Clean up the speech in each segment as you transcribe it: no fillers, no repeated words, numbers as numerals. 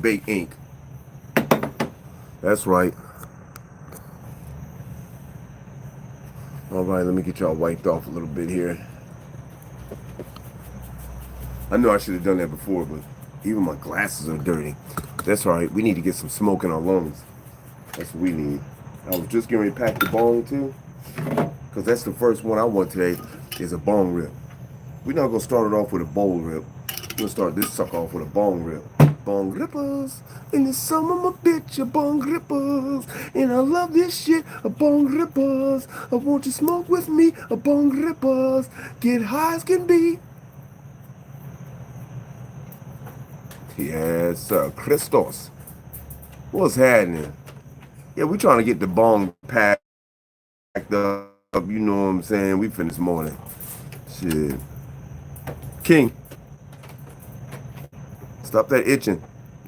bake ink. That's right. All right, let me get y'all wiped off a little bit here. I know I should have done that before, but even my glasses are dirty. That's all right. We need to get some smoke in our lungs. That's what we need. I was just getting ready to pack the bong too, because that's the first one I want today is a bong rip. We're not going to start it off with a bowl rip. We're going to start this sucker off with a bong rip. Bong rippers. In the summer, my bitch, a bong rippers. And I love this shit, a bong rippers. I want you smoke with me, a bong rippers. Get high as can be. Yes, sir. Christos. What's happening? Yeah, we trying to get the bong packed up. You know what I'm saying? We finished this morning. Shit. King. Stop that itching.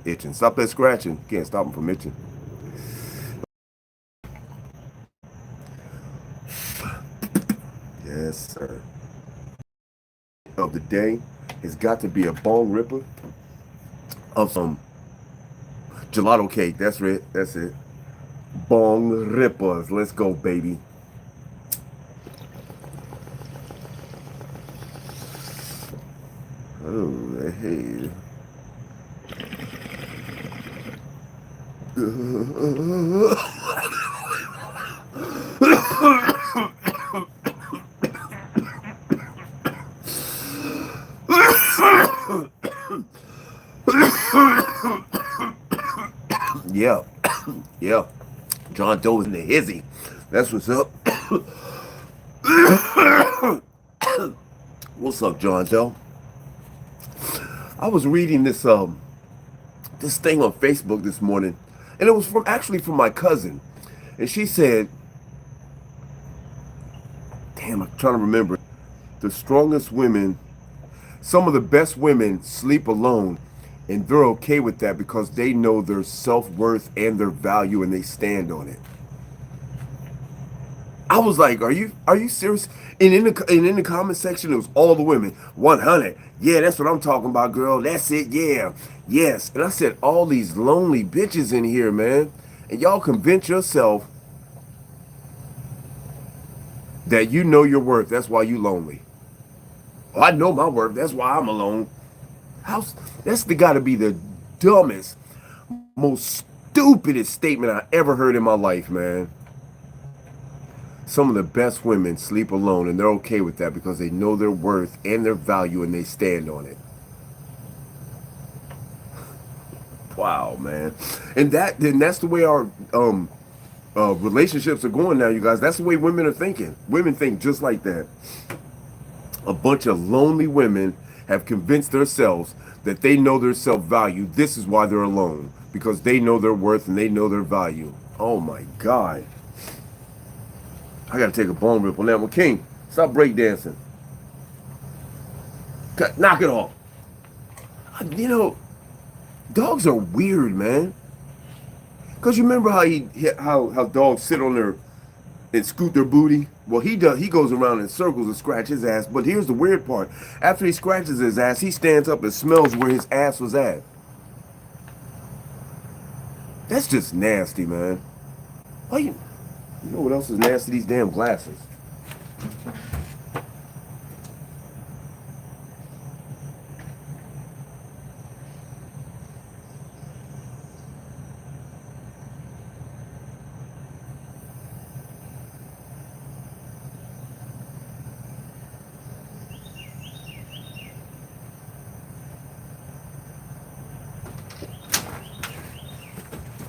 Itching. Stop that scratching. Can't stop him from itching. Yes, sir. Of the day has got to be a bong ripper of some gelato cake. That's it. That's it. Bong rippers. Let's go, baby. Oh, hey. Yeah. Yeah. John Doe is in the hizzy. That's what's up. What's up, John Doe? I was reading this thing on Facebook this morning, and it was from my cousin, and she said, "Damn, I'm trying to remember. The strongest women, some of the best women sleep alone, and they're okay with that because they know their self-worth and their value, and they stand on it." I was like, "Are you serious?" And in the comment section, it was all the women. 100. Yeah, that's what I'm talking about, girl. That's it. Yeah, yes. And I said, all these lonely bitches in here, man, and y'all convince yourself that you know your worth. That's why you lonely. Oh, I know my worth. That's why I'm alone. How's that's got to be the dumbest, most stupidest statement I ever heard in my life, man. Some of the best women sleep alone, and they're okay with that because they know their worth and their value, and they stand on it. Wow, man. And that's the way our relationships are going now, you guys. That's the way women are thinking. Women think just like that. A bunch of lonely women have convinced themselves that they know their self-value. This is why they're alone, because they know their worth and they know their value. Oh my God. I gotta take a bone rip on that one. King, stop breakdancing. Knock it off. You know, dogs are weird, man. Cause you remember how dogs sit on their and scoot their booty? Well, he does. He goes around in circles and scratches his ass. But here's the weird part: after he scratches his ass, he stands up and smells where his ass was at. That's just nasty, man. Why you know what else is nasty? These damn glasses.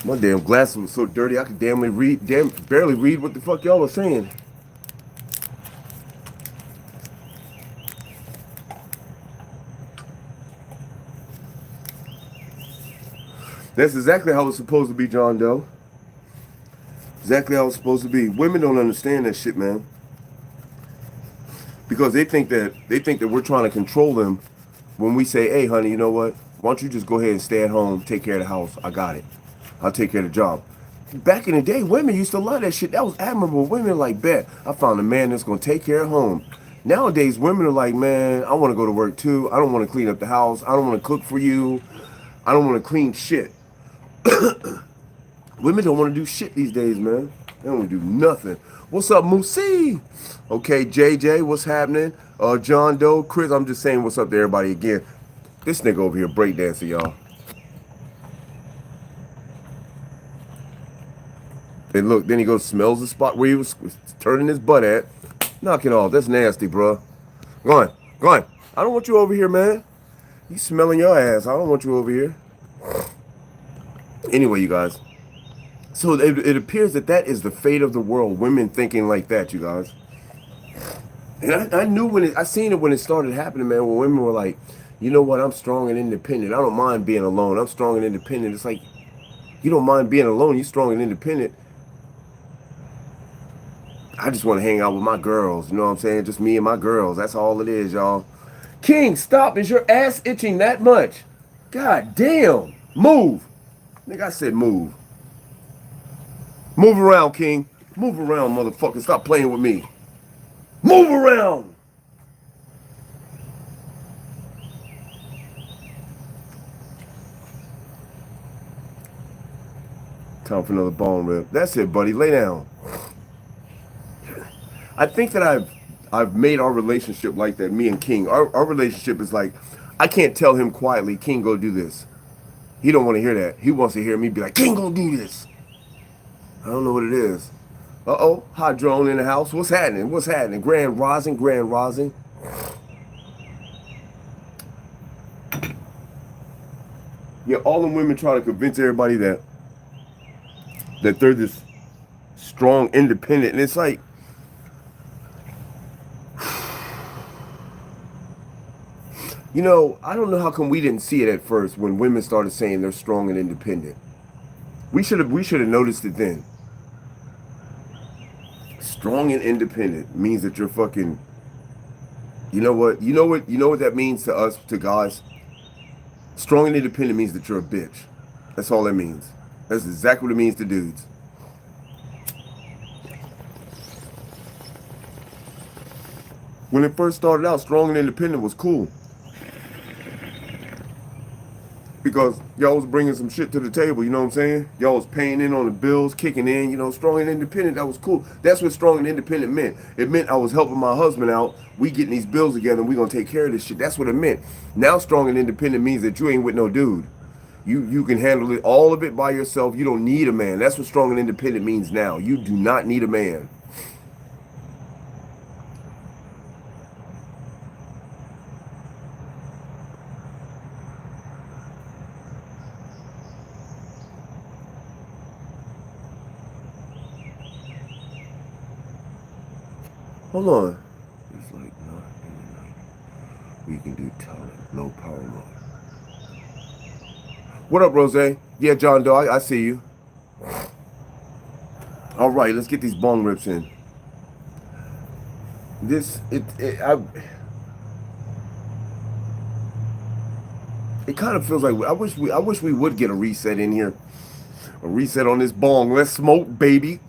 My damn glasses was so dirty I could barely read what the fuck y'all was saying. That's exactly how it's supposed to be, John Doe. Exactly how it's supposed to be. Women don't understand that shit, man. Because they think that we're trying to control them when we say, "Hey, honey, you know what? Why don't you just go ahead and stay at home, take care of the house? I got it. I'll take care of the job." Back in the day, women used to love that shit. That was admirable. Women like, "Bet I found a man that's gonna take care of home." Nowadays, women are like, "Man, I want to go to work too. I don't want to clean up the house. I don't want to cook for you. I don't want to clean shit. Women don't want to do shit these days, man. They don't want to do nothing. What's up, Moosey? Okay, JJ, what's happening? John Doe, Chris, I'm just saying what's up to everybody again. This nigga over here breakdancing, y'all. And look, then he goes, smells the spot where he was turning his butt at. Knock it off. That's nasty, bro. Go on. Go on. I don't want you over here, man. You smelling your ass. I don't want you over here. Anyway, you guys. So it appears that is the fate of the world. Women thinking like that, you guys. And I knew I seen it when it started happening, man. When women were like, you know what? I'm strong and independent. I don't mind being alone. I'm strong and independent. It's like, you don't mind being alone. You're strong and independent. I just want to hang out with my girls. You know what I'm saying? Just me and my girls. That's all it is, y'all. King, stop. Is your ass itching that much? God damn. Move. Nigga, I said move. Move around, King. Move around, motherfucker. Stop playing with me. Move around. Time for another bone rip. That's it, buddy. Lay down. I think that I've made our relationship like that, me and King. Our relationship is like, I can't tell him quietly, King, go do this. He don't want to hear that. He wants to hear me be like, King, go do this. I don't know what it is. Uh-oh, hot drone in the house. What's happening? What's happening? Grand Rising, Grand Rising. Yeah, all the women try to convince everybody that they're this strong, independent, and it's like, you know, I don't know how come we didn't see it at first when women started saying they're strong and independent. We should have noticed it then. Strong and independent means that you're fucking. You know what that means to us, to guys. Strong and independent means that you're a bitch. That's all that means. That's exactly what it means to dudes. When it first started out, strong and independent was cool. Because y'all was bringing some shit to the table, you know what I'm saying? Y'all was paying in on the bills, kicking in, you know, strong and independent, that was cool. That's what strong and independent meant. It meant I was helping my husband out, we getting these bills together, and we gonna take care of this shit. That's what it meant. Now strong and independent means that you ain't with no dude. You can handle it, all of it by yourself. You don't need a man. That's what strong and independent means now. You do not need a man. Hold on. It's like not in the night. We can do talent, low power mode. What up, Rose? Yeah, John Doe, I see you. All right, let's get these bong rips in. It kind of feels like I wish we would get a reset in here. A reset on this bong. Let's smoke, baby.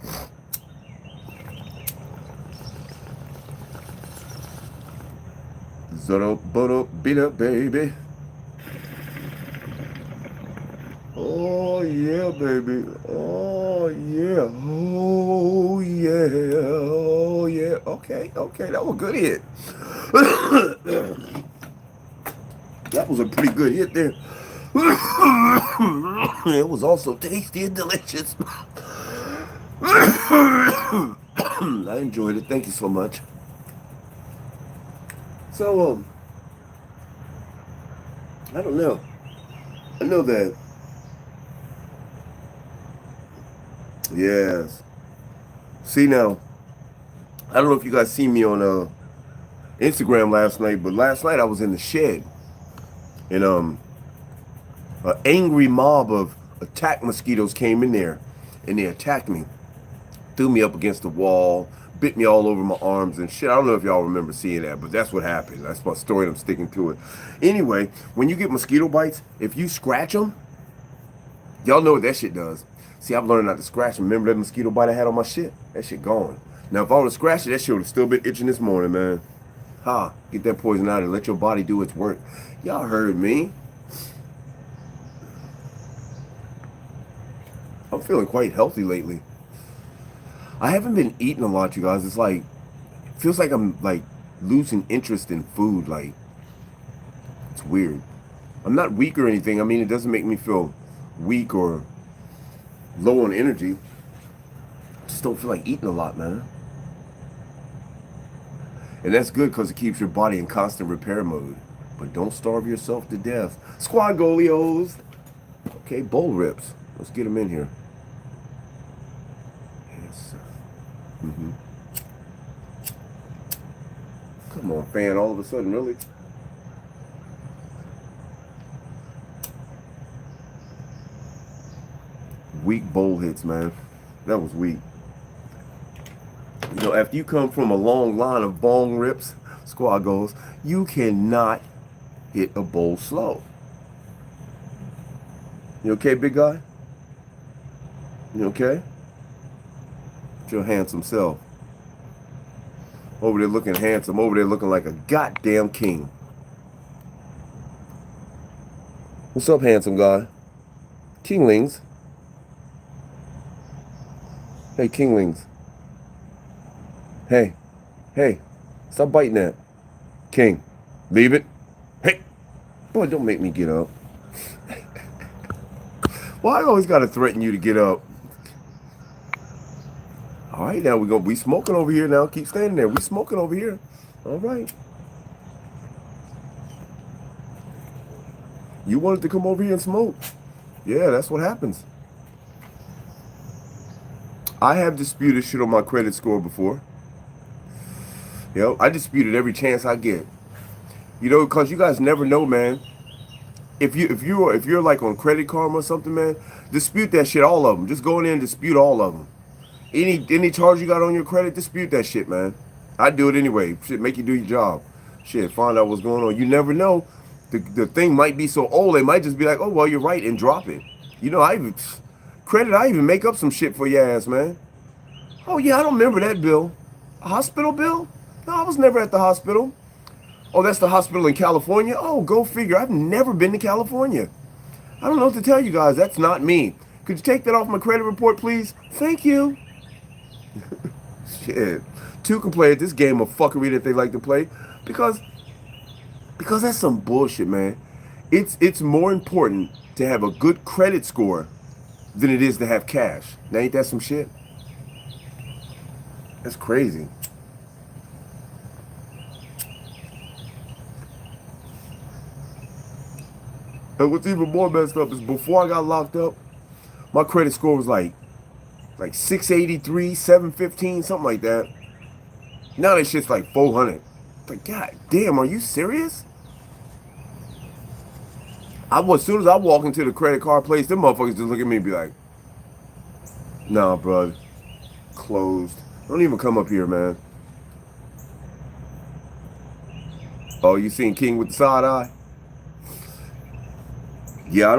Beat up, baby. Oh yeah, baby. Oh yeah. Oh yeah. Oh yeah. Okay. That was a good hit. That was a pretty good hit there. It was also tasty and delicious. I enjoyed it. Thank you so much. So, I don't know. I know that. Yes. See now, I don't know if you guys see me on Instagram last night, but last night I was in the shed, and an angry mob of attack mosquitoes came in there, and they attacked me, threw me up against the wall, bit me all over my arms and shit. I don't know if y'all remember seeing that, but that's what happened. That's my story, and I'm sticking to it. Anyway, when you get mosquito bites, if you scratch them, y'all know what that shit does. See, I've learned not to scratch them. Remember that mosquito bite I had on my shit? That shit gone. Now, if I would have scratched it, that shit would have still been itching this morning, man. Get that poison out and let your body do its work. Y'all heard me. I'm feeling quite healthy lately. I haven't been eating a lot, you guys. It's like, it feels like I'm like losing interest in food. Like, it's weird. I'm not weak or anything. I mean, it doesn't make me feel weak or low on energy. I just don't feel like eating a lot, man. And that's good because it keeps your body in constant repair mode. But don't starve yourself to death. Squad goalios. Okay, bowl rips. Let's get them in here. Yes, sir. Come on, fan, all of a sudden, really? Weak bowl hits, man. That was weak. You know, after you come from a long line of bong rips, squad goes, you cannot hit a bowl slow. You okay, big guy? You okay? It's your handsome self. Over there looking handsome. Over there looking like a goddamn king. What's up, handsome guy? Kinglings. Hey, Kinglings. Hey. Hey. Stop biting that. King. Leave it. Hey. Boy, don't make me get up. Why I always gotta threaten you to get up? All right, now we smoking over here now. Keep standing there. We smoking over here. All right. You wanted to come over here and smoke. Yeah, that's what happens. I have disputed shit on my credit score before. You know, I disputed every chance I get. You know, because you guys never know, man. If you're like on Credit Karma or something, man, dispute that shit, all of them. Just go in there and dispute all of them. Any charge you got on your credit, dispute that shit, man. I do it anyway. Shit, make you do your job. Shit, find out what's going on. You never know. The thing might be so old, they might just be like, oh, well, you're right, and drop it. You know, I even make up some shit for your ass, man. Oh, yeah, I don't remember that bill. A hospital bill? No, I was never at the hospital. Oh, that's the hospital in California? Oh, go figure. I've never been to California. I don't know what to tell you guys. That's not me. Could you take that off my credit report, please? Thank you. Shit. Two can play at this game of fuckery that they like to play because that's some bullshit, man. It's more important to have a good credit score than it is to have cash. Now, ain't that some shit? That's crazy. And what's even more messed up is before I got locked up, my credit score was like 683, 715, something like that. Now that shit's like 400. Like, god damn, are you serious? As soon as I walk into the credit card place, them motherfuckers just look at me and be like, nah, bro, closed. Don't even come up here, man. Oh, you seen King with the side eye? Yeah,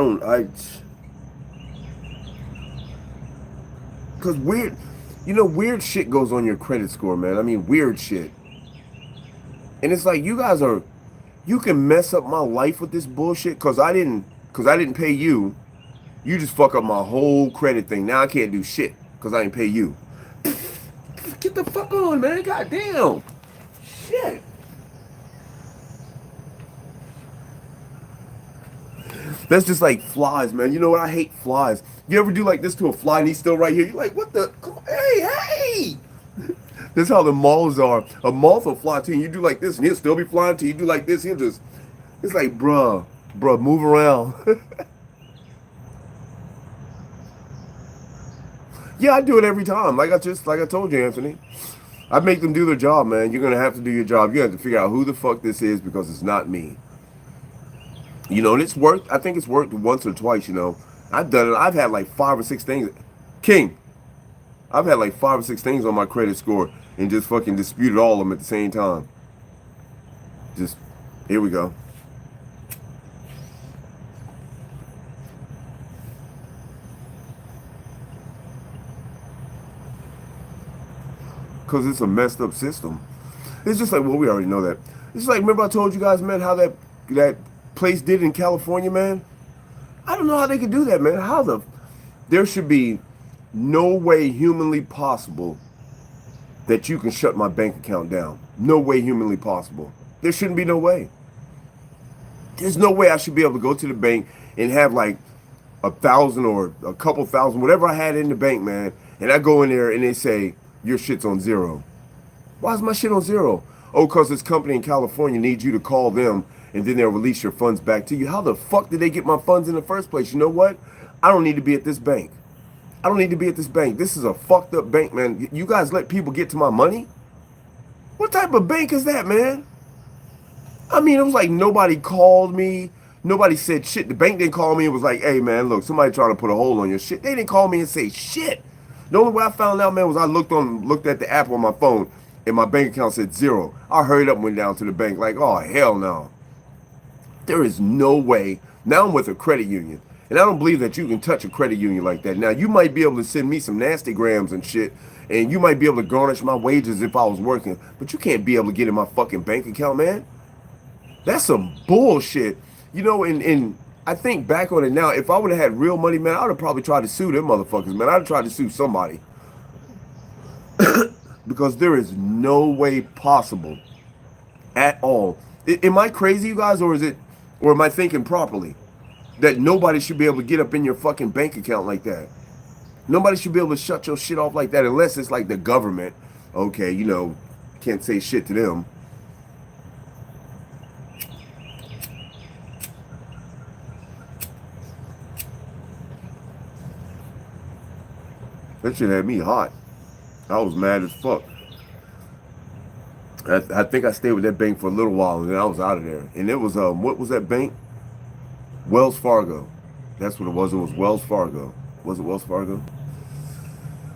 because weird shit goes on your credit score, man. I mean, weird shit. And it's like, you can mess up my life with this bullshit because I didn't pay you. You just fuck up my whole credit thing. Now I can't do shit because I didn't pay you. Get the fuck on, man. God damn. Shit. That's just like flies, man. You know what? I hate flies. You ever do like this to a fly and he's still right here? You're like, what the? Come on. Hey! That's how the moths are. A moth will fly to you. You do like this and he'll still be flying to you. You do like this, it's like, bruh, move around. Yeah, I do it every time. Like I told you, Anthony. I make them do their job, man. You're going to have to do your job. You have to figure out who the fuck this is because it's not me. You know, and I think it's worked once or twice, you know. I've done it. I've had like 5 or 6 things. King, I've had like 5 or 6 things on my credit score and just fucking disputed all of them at the same time. Just, here we go. Because it's a messed up system. It's just like, well, we already know that. It's like, remember I told you guys, man, how that place did in California, man? I don't know how they could do that, man. There should be no way humanly possible that you can shut my bank account down. No way humanly possible. There shouldn't be no way. There's no way I should be able to go to the bank and have like 1,000 or a couple thousand, whatever I had in the bank, man. And I go in there and they say, your shit's on zero. Why is my shit on zero? Oh, because this company in California needs you to call them and then they'll release your funds back to you. How the fuck did they get my funds in the first place? You know what? I don't need to be at this bank. I don't need to be at this bank. This is a fucked up bank, man. You guys let people get to my money? What type of bank is that, man? I mean, it was like nobody called me. Nobody said shit. The bank didn't call me and was like, hey, man, look, somebody trying to put a hold on your shit. They didn't call me and say shit. The only way I found out, man, was I looked at the app on my phone and my bank account said zero. I hurried up and went down to the bank like, oh, hell no. There is no way. Now I'm with a credit union. And I don't believe that you can touch a credit union like that. Now, you might be able to send me some nasty grams and shit, and you might be able to garnish my wages if I was working, but you can't be able to get in my fucking bank account, man. That's some bullshit. You know, and I think back on it now, if I would have had real money, man, I would have probably tried to sue them motherfuckers, man. I'd have tried to sue somebody. Because there is no way possible at all. Am I crazy, you guys, or am I thinking properly? That nobody should be able to get up in your fucking bank account like that. Nobody should be able to shut your shit off like that unless it's like the government. Okay, you know, can't say shit to them. That shit had me hot. I was mad as fuck. I think I stayed with that bank for a little while and then I was out of there. And it was, what was that bank? Wells Fargo. That's what it was. It was Wells Fargo. Was it Wells Fargo?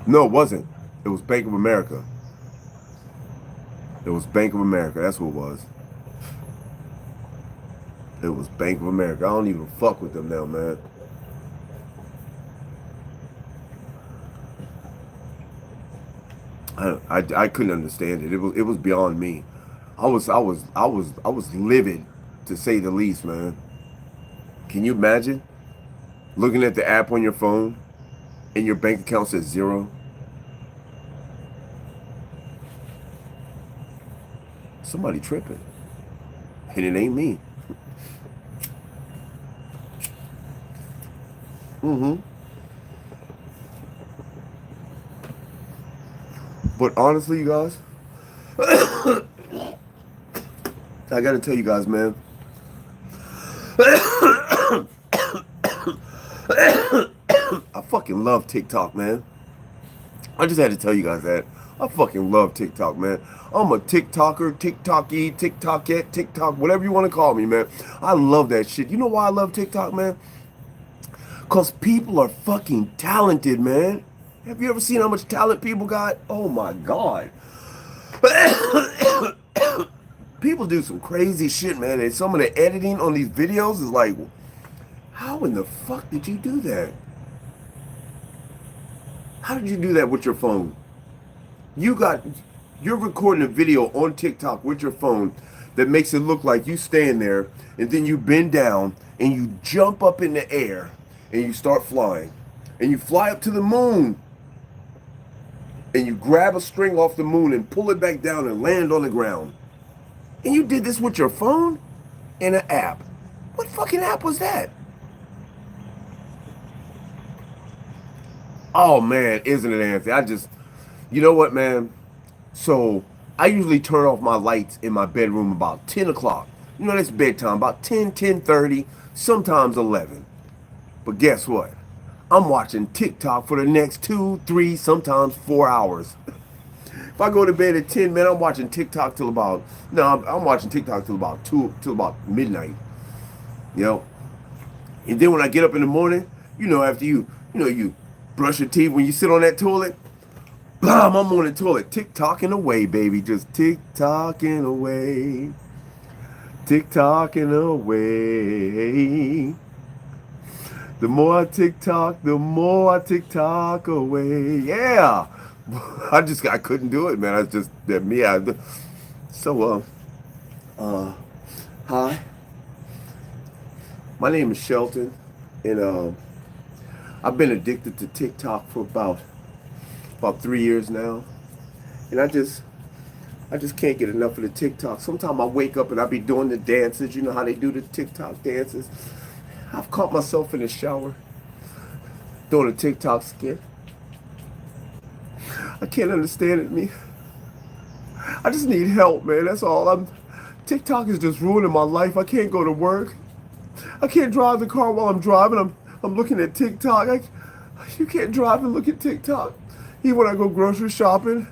No, it wasn't. It was Bank of America. It was Bank of America. That's what it was. It was Bank of America. I don't even fuck with them now, man. I couldn't understand it. It was beyond me. I was livid, to say the least, man. Can you imagine looking at the app on your phone and your bank account says zero? Somebody tripping. And it ain't me. But honestly, you guys, I gotta tell you guys, man. I fucking love TikTok, man. I just had to tell you guys that. I fucking love TikTok, man. I'm a TikToker, TikTok-y, TikTokette, TikTok, whatever you want to call me, man. I love that shit. You know why I love TikTok, man? Because people are fucking talented, man. Have you ever seen how much talent people got? Oh my God. People do some crazy shit, man. And some of the editing on these videos is like, how in the fuck did you do that? How did you do that with your phone? You're recording a video on TikTok with your phone that makes it look like you stand there and then you bend down and you jump up in the air and you start flying. And you fly up to the moon. And you grab a string off the moon and pull it back down and land on the ground. And you did this with your phone and an app. What fucking app was that? Oh man, isn't it, Anthony? You know what, man? So I usually turn off my lights in my bedroom about 10 o'clock. You know, that's bedtime, about 10, 10:30, sometimes 11. But guess what? I'm watching TikTok for the next 2, 3, sometimes 4 hours. If I go to bed at 10, man, I'm watching TikTok till about, I'm watching TikTok till about midnight. You know? And then when I get up in the morning, after you brush your teeth, when you sit on that toilet, bam, I'm on the toilet, tick-tocking away, baby. Just tick-tocking away. Tick-tocking away. The more I tick-tock, the more I tick-tock away. Yeah. I couldn't do it, man. I just, that me. Hi. My name is Shelton. And I've been addicted to TikTok for about 3 years now, and I just can't get enough of the TikTok. Sometimes I wake up and I be doing the dances. You know how they do the TikTok dances. I've caught myself in the shower doing a TikTok skit. I can't understand it, me. I just need help, man. That's all. TikTok is just ruining my life. I can't go to work. I can't drive the car while I'm driving. I'm looking at TikTok. You can't drive and look at TikTok. Even when I go grocery shopping,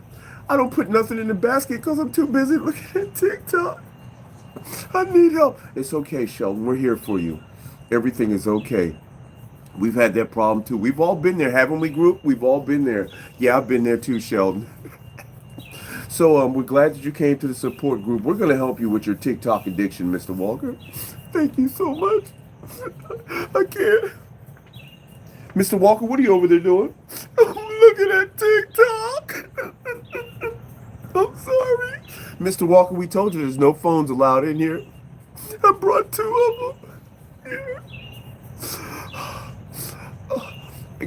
I don't put nothing in the basket because I'm too busy looking at TikTok. I need help. It's okay, Sheldon. We're here for you. Everything is okay. We've had that problem too. We've all been there, haven't we, group? We've all been there. Yeah, I've been there too, Sheldon. So we're glad that you came to the support group. We're going to help you with your TikTok addiction, Mr. Walker. Thank you so much. I can't. Mr. Walker, what are you over there doing? I'm looking at TikTok. I'm sorry. Mr. Walker, we told you there's no phones allowed in here. I brought 2 of them. Here.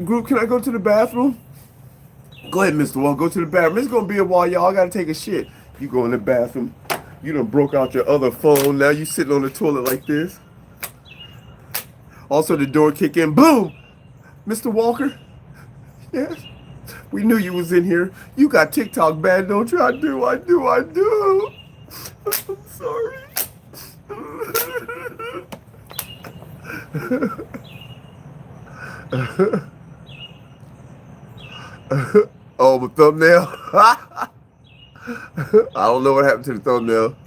Group, can I go to the bathroom? Go ahead, Mr. Walker. Go to the bathroom. It's going to be a while, y'all. I got to take a shit. You go in the bathroom. You done broke out your other phone. Now you sitting on the toilet like this. Also, the door kick in. Boom! Mr. Walker? Yes? We knew you was in here. You got TikTok bad, don't you? I do. I'm sorry. Oh, the thumbnail? I don't know what happened to the thumbnail.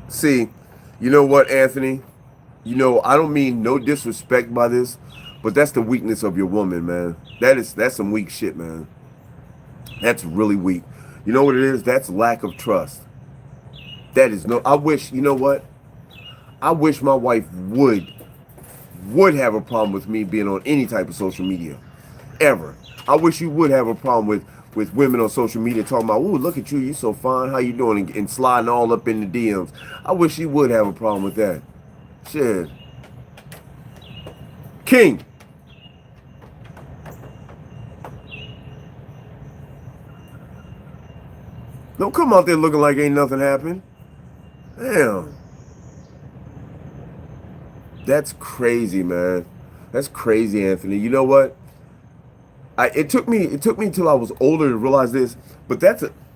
See, you know what, Anthony? You know, I don't mean no disrespect by this, but that's the weakness of your woman, man. That's some weak shit, man. That's really weak. You know what it is? That's lack of trust. That is no, I wish, you know what? I wish my wife would have a problem with me being on any type of social media. Ever. I wish you would have a problem with women on social media talking about, ooh, look at you, you so fine, how you doing? And sliding all up in the DMs. I wish you would have a problem with that. Shit. King. Don't come out there looking like ain't nothing happened. Damn. That's crazy, man. That's crazy, Anthony. You know what? It took me until I was older to realize this, but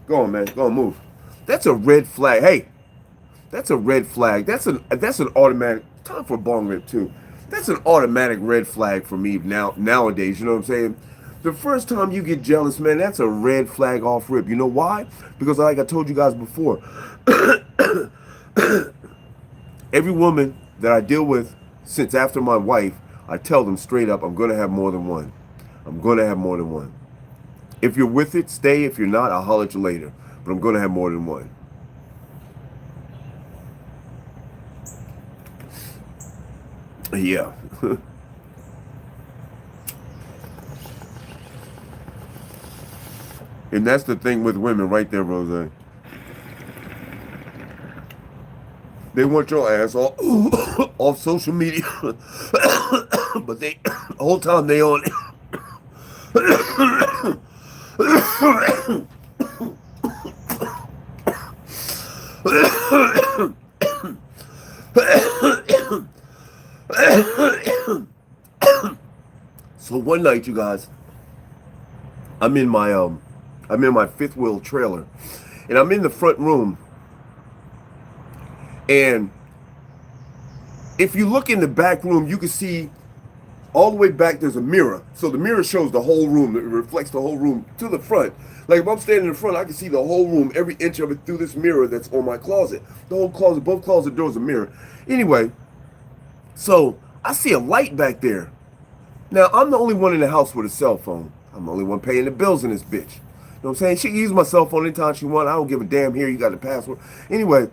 go on, man. Go on, move. That's a red flag. Hey, that's a red flag. That's an automatic. Time for a bong rip too. That's an automatic red flag for me nowadays. You know what I'm saying? The first time you get jealous, man, that's a red flag off rip. You know why? Because like I told you guys before, every woman that I deal with since after my wife, I tell them straight up, I'm going to have more than one. I'm going to have more than one. If you're with it, stay. If you're not, I'll holler at you later. But I'm going to have more than one. Yeah. And that's the thing with women right there, Rose. They want your ass off social media. But the whole time they on it. So one night, you guys, I'm in my fifth wheel trailer, and I'm in the front room. And if you look in the back room, you can see all the way back there's a mirror. So the mirror shows the whole room. It reflects the whole room to the front. Like if I'm standing in front, I can see the whole room, every inch of it through this mirror that's on my closet. The whole closet, both closet doors are mirror. Anyway, so I see a light back there. Now, I'm the only one in the house with a cell phone. I'm the only one paying the bills in this bitch. You know what I'm saying? She can use my cell phone anytime she wants. I don't give a damn. Here, you got the password. Anyway,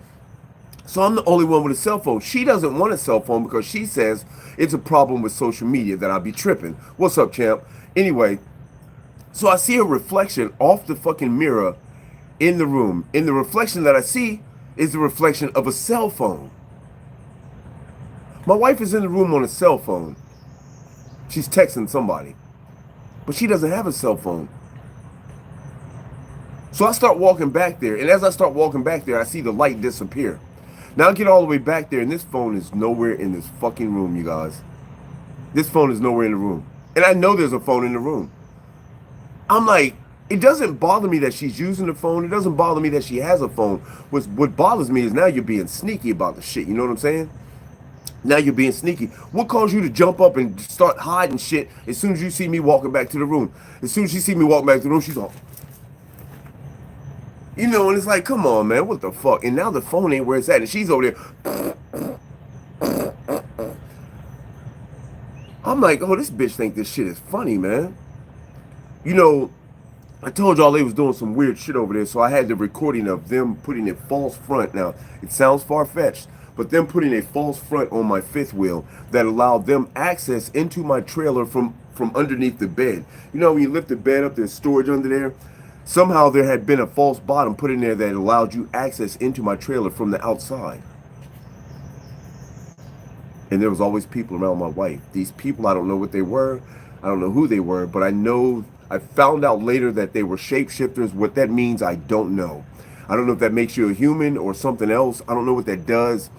so I'm the only one with a cell phone. She doesn't want a cell phone because she says it's a problem with social media that I'll be tripping. What's up, champ? Anyway, so I see a reflection off the fucking mirror, in the room. And the reflection that I see is the reflection of a cell phone. My wife is in the room on a cell phone. She's texting somebody. But she doesn't have a cell phone. So I start walking back there. And as I start walking back there, I see the light disappear. Now I get all the way back there, and this phone is nowhere in this fucking room, you guys. This phone is nowhere in the room. And I know there's a phone in the room. I'm like, it doesn't bother me that she's using the phone. It doesn't bother me that she has a phone. What bothers me is now you're being sneaky about the shit. You know what I'm saying? Now you're being sneaky. What caused you to jump up and start hiding shit as soon as you see me walking back to the room? As soon as she see me walking back to the room, she's all, you know, and it's like, come on, man, what the fuck? And now the phone ain't where it's at, and she's over there. I'm like, oh, this bitch think this shit is funny, man. You know, I told y'all they was doing some weird shit over there, so I had the recording of them putting a false front. Now, it sounds far-fetched, but them putting a false front on my fifth wheel that allowed them access into my trailer from underneath the bed. You know, when you lift the bed up, there's storage under there. Somehow there had been a false bottom put in there that allowed you access into my trailer from the outside. And there was always people around my wife. These people, I don't know what they were. I don't know who they were, but I know, I found out later that they were shapeshifters. What that means, I don't know. I don't know if that makes you a human or something else. I don't know what that does.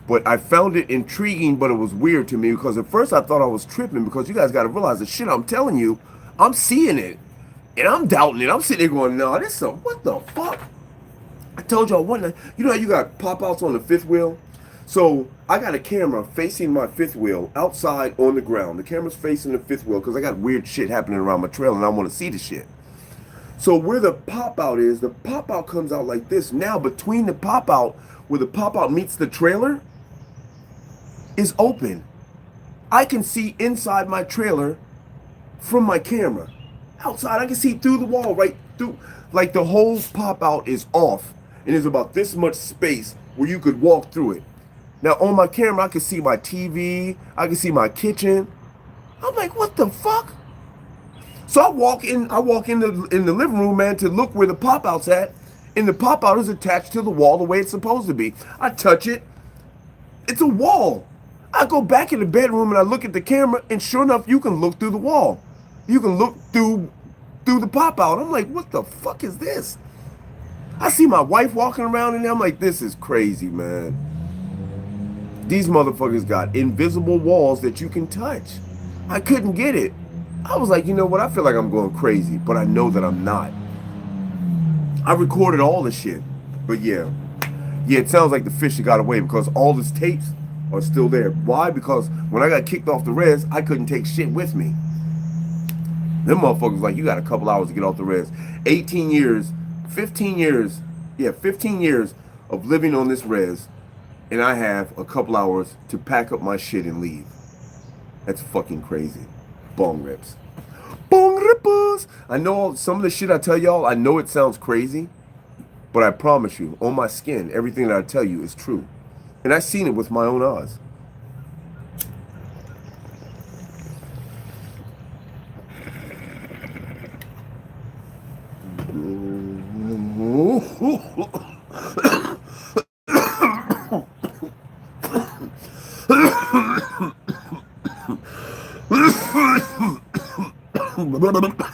But I found it intriguing, but it was weird to me because at first I thought I was tripping because you guys got to realize the shit I'm telling you, I'm seeing it. And I'm doubting it. I'm sitting there going, no, this is what the fuck? I told y'all one night, you know how you got pop-outs on the fifth wheel? So I got a camera facing my fifth wheel outside on the ground. The camera's facing the fifth wheel because I got weird shit happening around my trailer and I want to see the shit. So where the pop-out is, the pop-out comes out like this. Now between the pop-out, where the pop-out meets the trailer, is open. I can see inside my trailer from my camera. Outside, I can see through the wall, right through. Like the whole pop-out is off. And there's about this much space where you could walk through it. Now on my camera, I can see my TV. I can see my kitchen. I'm like, what the fuck? So I walk in the living room, man, to look where the pop-out's at. And the pop-out is attached to the wall the way it's supposed to be. I touch it. It's a wall. I go back in the bedroom and I look at the camera, and sure enough, you can look through the wall. You can look through the pop-out. I'm like, what the fuck is this? I see my wife walking around in there. I'm like, this is crazy, man. These motherfuckers got invisible walls that you can touch. I couldn't get it. I was like, you know what? I feel like I'm going crazy, but I know that I'm not. I recorded all the shit. But yeah, it sounds like the fish got away because all these tapes are still there. Why? Because when I got kicked off the res, I couldn't take shit with me. Them motherfuckers like, you got a couple hours to get off the res. 18 years, 15 years, yeah, 15 years of living on this res, and I have a couple hours to pack up my shit and leave. That's fucking crazy. Bong rips. Bong rippers! I know some of the shit I tell y'all, I know it sounds crazy, but I promise you, on my skin, everything that I tell you is true. And I've seen it with my own eyes.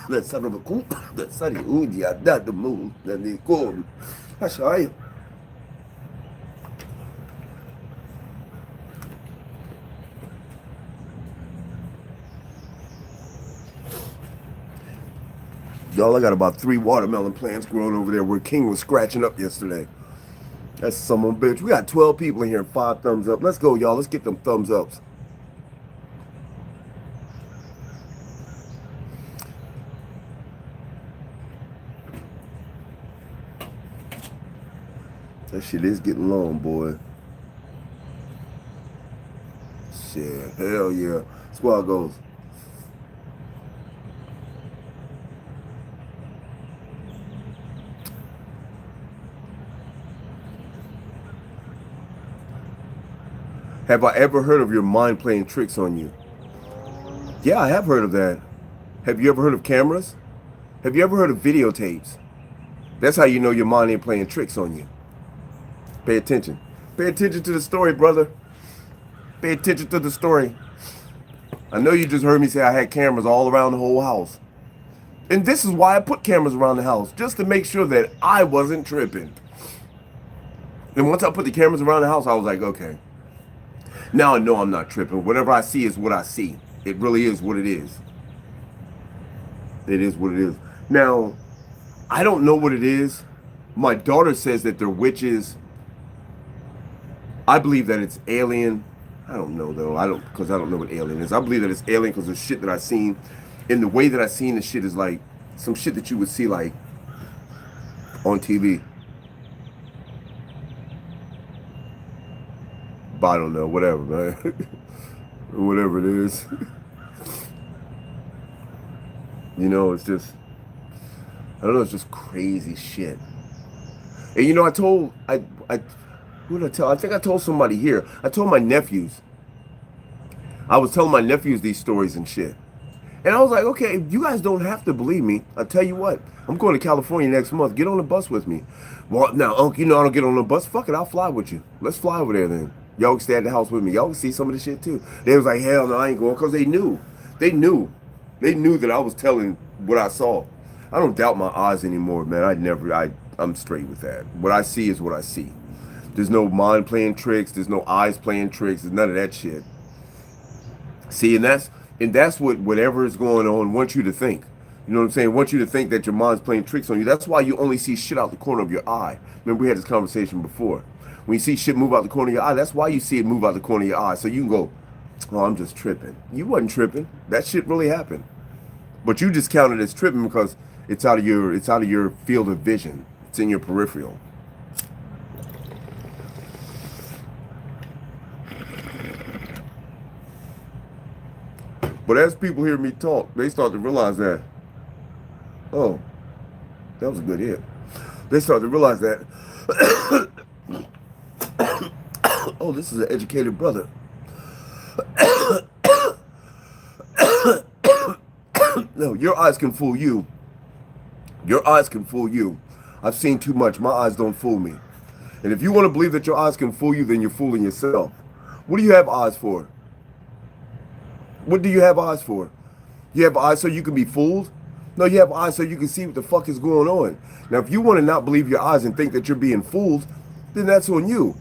That son of a cool, that son of a that the moon, that they call. That's right. Y'all, I got about 3 watermelon plants growing over there where King was scratching up yesterday. That's some of them, bitch. We got 12 people in here, 5 thumbs up. Let's go, y'all. Let's get them thumbs ups. That shit is getting long, boy. Shit, hell yeah. Squad goes. Have I ever heard of your mind playing tricks on you? Yeah, I have heard of that. Have you ever heard of cameras? Have you ever heard of videotapes? That's how you know your mind ain't playing tricks on you. Pay attention. Pay attention to the story, brother. Pay attention to the story. I know you just heard me say I had cameras all around the whole house. And this is why I put cameras around the house, just to make sure that I wasn't tripping. And once I put the cameras around the house, I was like, okay. Now I know I'm not tripping. Whatever I see is what I see. It really is what it is. It is what it is. Now, I don't know what it is. My daughter says that they're witches. I believe that it's alien. I don't know though. Because I don't know what alien is. I believe that it's alien because the shit that I've seen, and the way that I've seen the shit is like some shit that you would see like on TV. But I don't know. Whatever, man. Whatever it is. You know, it's just, I don't know, it's just crazy shit. And you know, who did I tell? I think I told somebody here. I told my nephews. I was telling my nephews these stories and shit. And I was like, okay, you guys don't have to believe me. I'll tell you what, I'm going to California next month. Get on the bus with me. Well, now, Uncle, you know I don't get on the bus. Fuck it, I'll fly with you. Let's fly over there then. Y'all can stay at the house with me. Y'all can see some of the shit too. They was like, hell no, I ain't going. Because they knew. They knew. They knew that I was telling what I saw. I don't doubt my eyes anymore, man. I'm straight with that. What I see is what I see. There's no mind playing tricks. There's no eyes playing tricks. There's none of that shit. See, and that's what whatever is going on wants you to think. You know what I'm saying? Wants you to think that your mind's playing tricks on you. That's why you only see shit out the corner of your eye. Remember, we had this conversation before. When you see shit move out the corner of your eye, that's why you see it move out the corner of your eye. So you can go, oh, I'm just tripping. You wasn't tripping. That shit really happened. But you just counted as tripping because it's out of your field of vision. It's in your peripheral. But as people hear me talk, they start to realize that, oh, that was a good hit. They start to realize that, oh, this is an educated brother. No, your eyes can fool you. Your eyes can fool you. I've seen too much. My eyes don't fool me. And if you want to believe that your eyes can fool you, then you're fooling yourself. What do you have eyes for? What do you have eyes for? You have eyes so you can be fooled? No, you have eyes so you can see what the fuck is going on. Now, if you want to not believe your eyes and think that you're being fooled, then that's on you.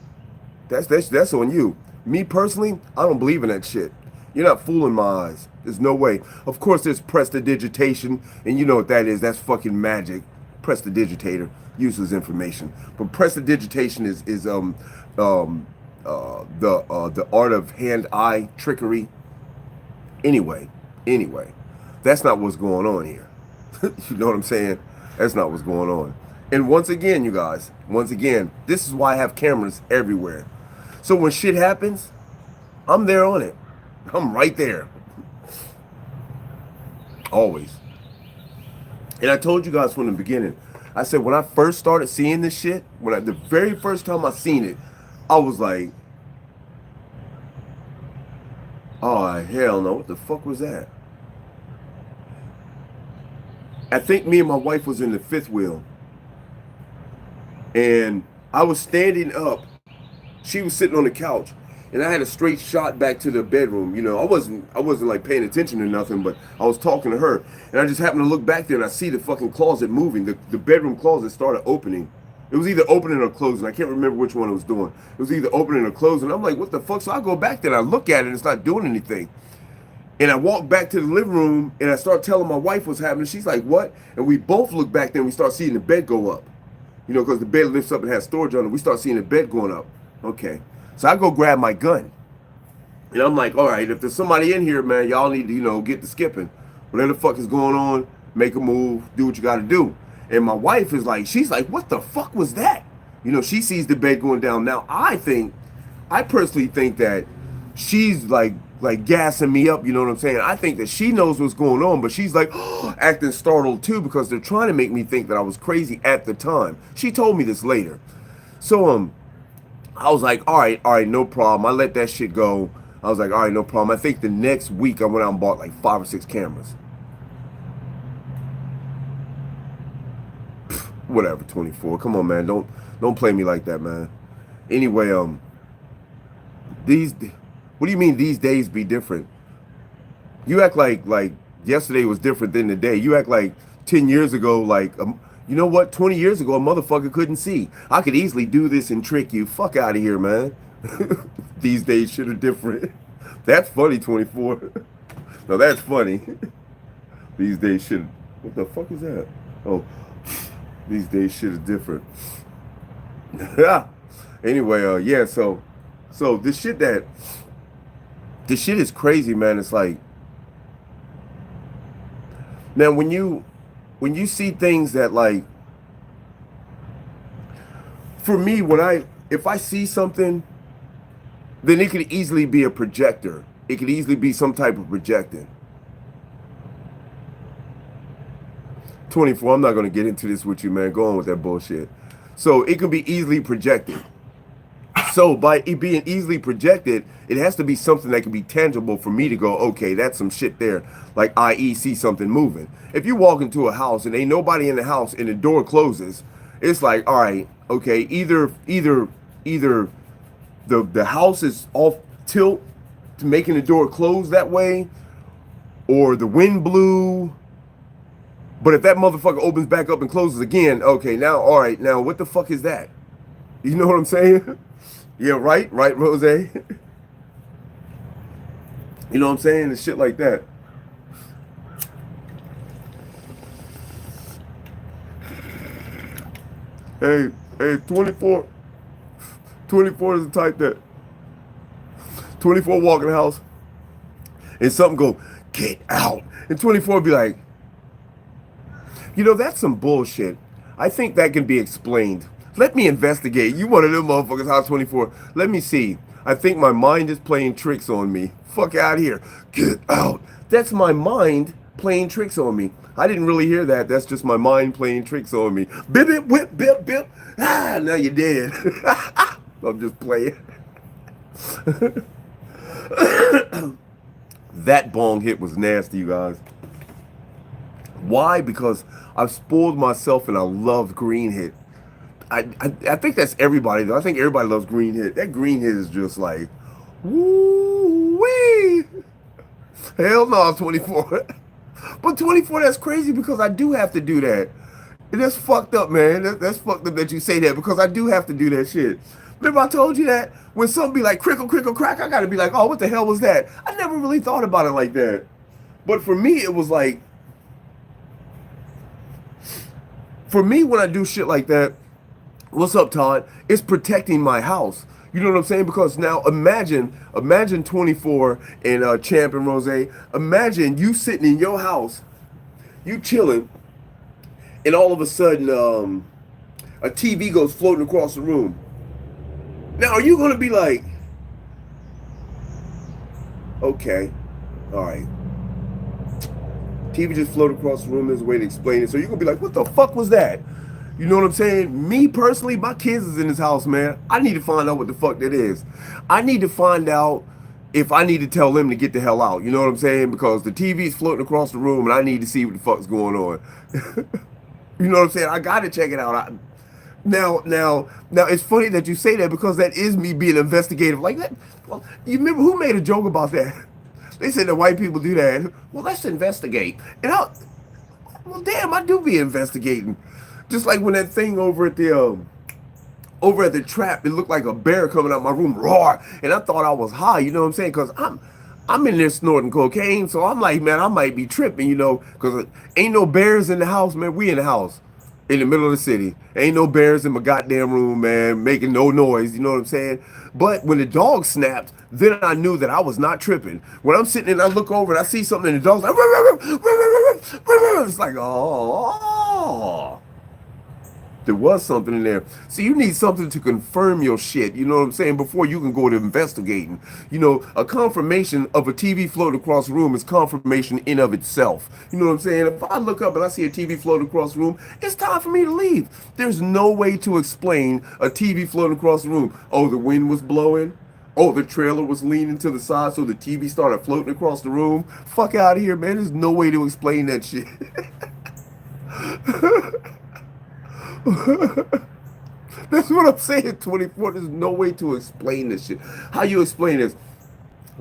That's on you. Me personally, I don't believe in that shit. You're not fooling my eyes. There's no way. Of course, there's prestidigitation, and you know what that is. That's fucking magic. Prestidigitator, useless information. But prestidigitation is the art of hand-eye trickery. Anyway, that's not what's going on here. You know what I'm saying? That's not what's going on. And once again, you guys, this is why I have cameras everywhere. So when shit happens, I'm there on it. I'm right there. Always. And I told you guys from the beginning, I said when I first started seeing this shit, the very first time I seen it, I was like, oh, hell no, what the fuck was that? I think me and my wife was in the fifth wheel. And I was standing up. She was sitting on the couch. And I had a straight shot back to the bedroom. You know, I wasn't like paying attention to nothing, but I was talking to her. And I just happened to look back there and I see the fucking closet moving. The bedroom closet started opening. It was either opening or closing. I can't remember which one it was doing. It was either opening or closing. I'm like, what the fuck? So I go back there and I look at it and it's not doing anything. And I walk back to the living room and I start telling my wife what's happening. She's like, what? And we both look back there and we start seeing the bed go up. You know, because the bed lifts up and has storage on it. We start seeing the bed going up. Okay. So I go grab my gun. And I'm like, all right, if there's somebody in here, man, y'all need to, you know, get to skipping. Whatever the fuck is going on, make a move, do what you got to do. And my wife is like, she's like, what the fuck was that? You know, she sees the bed going down. Now, I personally think that she's like gassing me up, you know what I'm saying? I think that she knows what's going on, but she's like acting startled too because they're trying to make me think that I was crazy at the time. She told me this later. So, I was like, all right, no problem. I let that shit go. I was like, all right, no problem. I think the next week I went out and bought like 5 or 6 cameras. whatever, 24. Come on, man. Don't play me like that, man. Anyway, these, what do you mean these days be different? You act like yesterday was different than today. You act like 10 years ago, like, you know what? 20 years ago, a motherfucker couldn't see. I could easily do this and trick you. Fuck out of here, man. These days shit are different. That's funny, 24. No, that's funny. These days shit. What the fuck is that? Oh, these days shit is different. Anyway, yeah. So this shit is crazy, man. It's like, now when you see things that, like, for me, if I see something, then it could easily be a projector. It could easily be some type of projecting. 24, I'm not going to get into this with you, man. Go on with that bullshit. So it can be easily projected. So by it being easily projected, it has to be something that can be tangible for me to go, okay, that's some shit there. Like, i.e., see something moving. If you walk into a house and ain't nobody in the house and the door closes, it's like, all right, okay, either the house is off tilt to making the door close that way, or the wind blew. But if that motherfucker opens back up and closes again, okay, now, all right, now what the fuck is that? You know what I'm saying? Yeah, right, Rose? You know what I'm saying? And shit like that. Hey, 24 is the type that 24 walk in the house and something go, get out. And 24 be like, you know, that's some bullshit. I think that can be explained. Let me investigate. You one of them motherfuckers, House 24. Let me see. I think my mind is playing tricks on me. Fuck out here. Get out. That's my mind playing tricks on me. I didn't really hear that. That's just my mind playing tricks on me. Bip, bip, whip, bip, bip. Ah, now you're dead. I'm just playing. That bong hit was nasty, you guys. Why? Because I've spoiled myself and I love green hit. I think that's everybody though. I think everybody loves green hit. That green hit is just like, woo wee. Hell no, 24. But 24, that's crazy because I do have to do that. And that's fucked up, man. That's fucked up that you say that because I do have to do that shit. Remember I told you that? When something be like crickle, crickle, crack, I gotta be like, oh, what the hell was that? I never really thought about it like that. But for me, it was like, for me, when I do shit like that, what's up, Todd? It's protecting my house. You know what I'm saying? Because now imagine 24 and Champ and Rose. Imagine you sitting in your house, you chilling, and all of a sudden a TV goes floating across the room. Now, are you going to be like, okay, all right. TV just floated across the room. There's a way to explain it. So you're going to be like, what the fuck was that? You know what I'm saying? Me personally, my kids is in this house, man. I need to find out what the fuck that is. I need to find out if I need to tell them to get the hell out. You know what I'm saying? Because the TV's floating across the room and I need to see what the fuck's going on. You know what I'm saying? I got to check it out. Now, it's funny that you say that because that is me being investigative like that. Well, you remember who made a joke about that? They said that white people do that. Well, let's investigate. And well, damn, I do be investigating. Just like when that thing over at the trap, it looked like a bear coming out my room, roar, and I thought I was high. You know what I'm saying? Because I'm in there snorting cocaine, so I'm like, man, I might be tripping, you know, because ain't no bears in the house, man. We in the house, in the middle of the city. Ain't no bears in my goddamn room, man, making no noise. You know what I'm saying? But when the dog snapped, then I knew that I was not tripping. When I'm sitting and I look over and I see something and the dog's like, it's like, oh. There was something in there. So you need something to confirm your shit, you know what I'm saying, before you can go to investigating. You know, a confirmation of a TV floating across the room is confirmation in of itself. You know what I'm saying? If I look up and I see a TV floating across the room, it's time for me to leave. There's no way to explain a TV floating across the room. Oh, the wind was blowing. Oh, the trailer was leaning to the side, so the TV started floating across the room. Fuck out of here, man. There's no way to explain that shit. That's what I'm saying, 24. There's no way to explain this shit. How you explain this?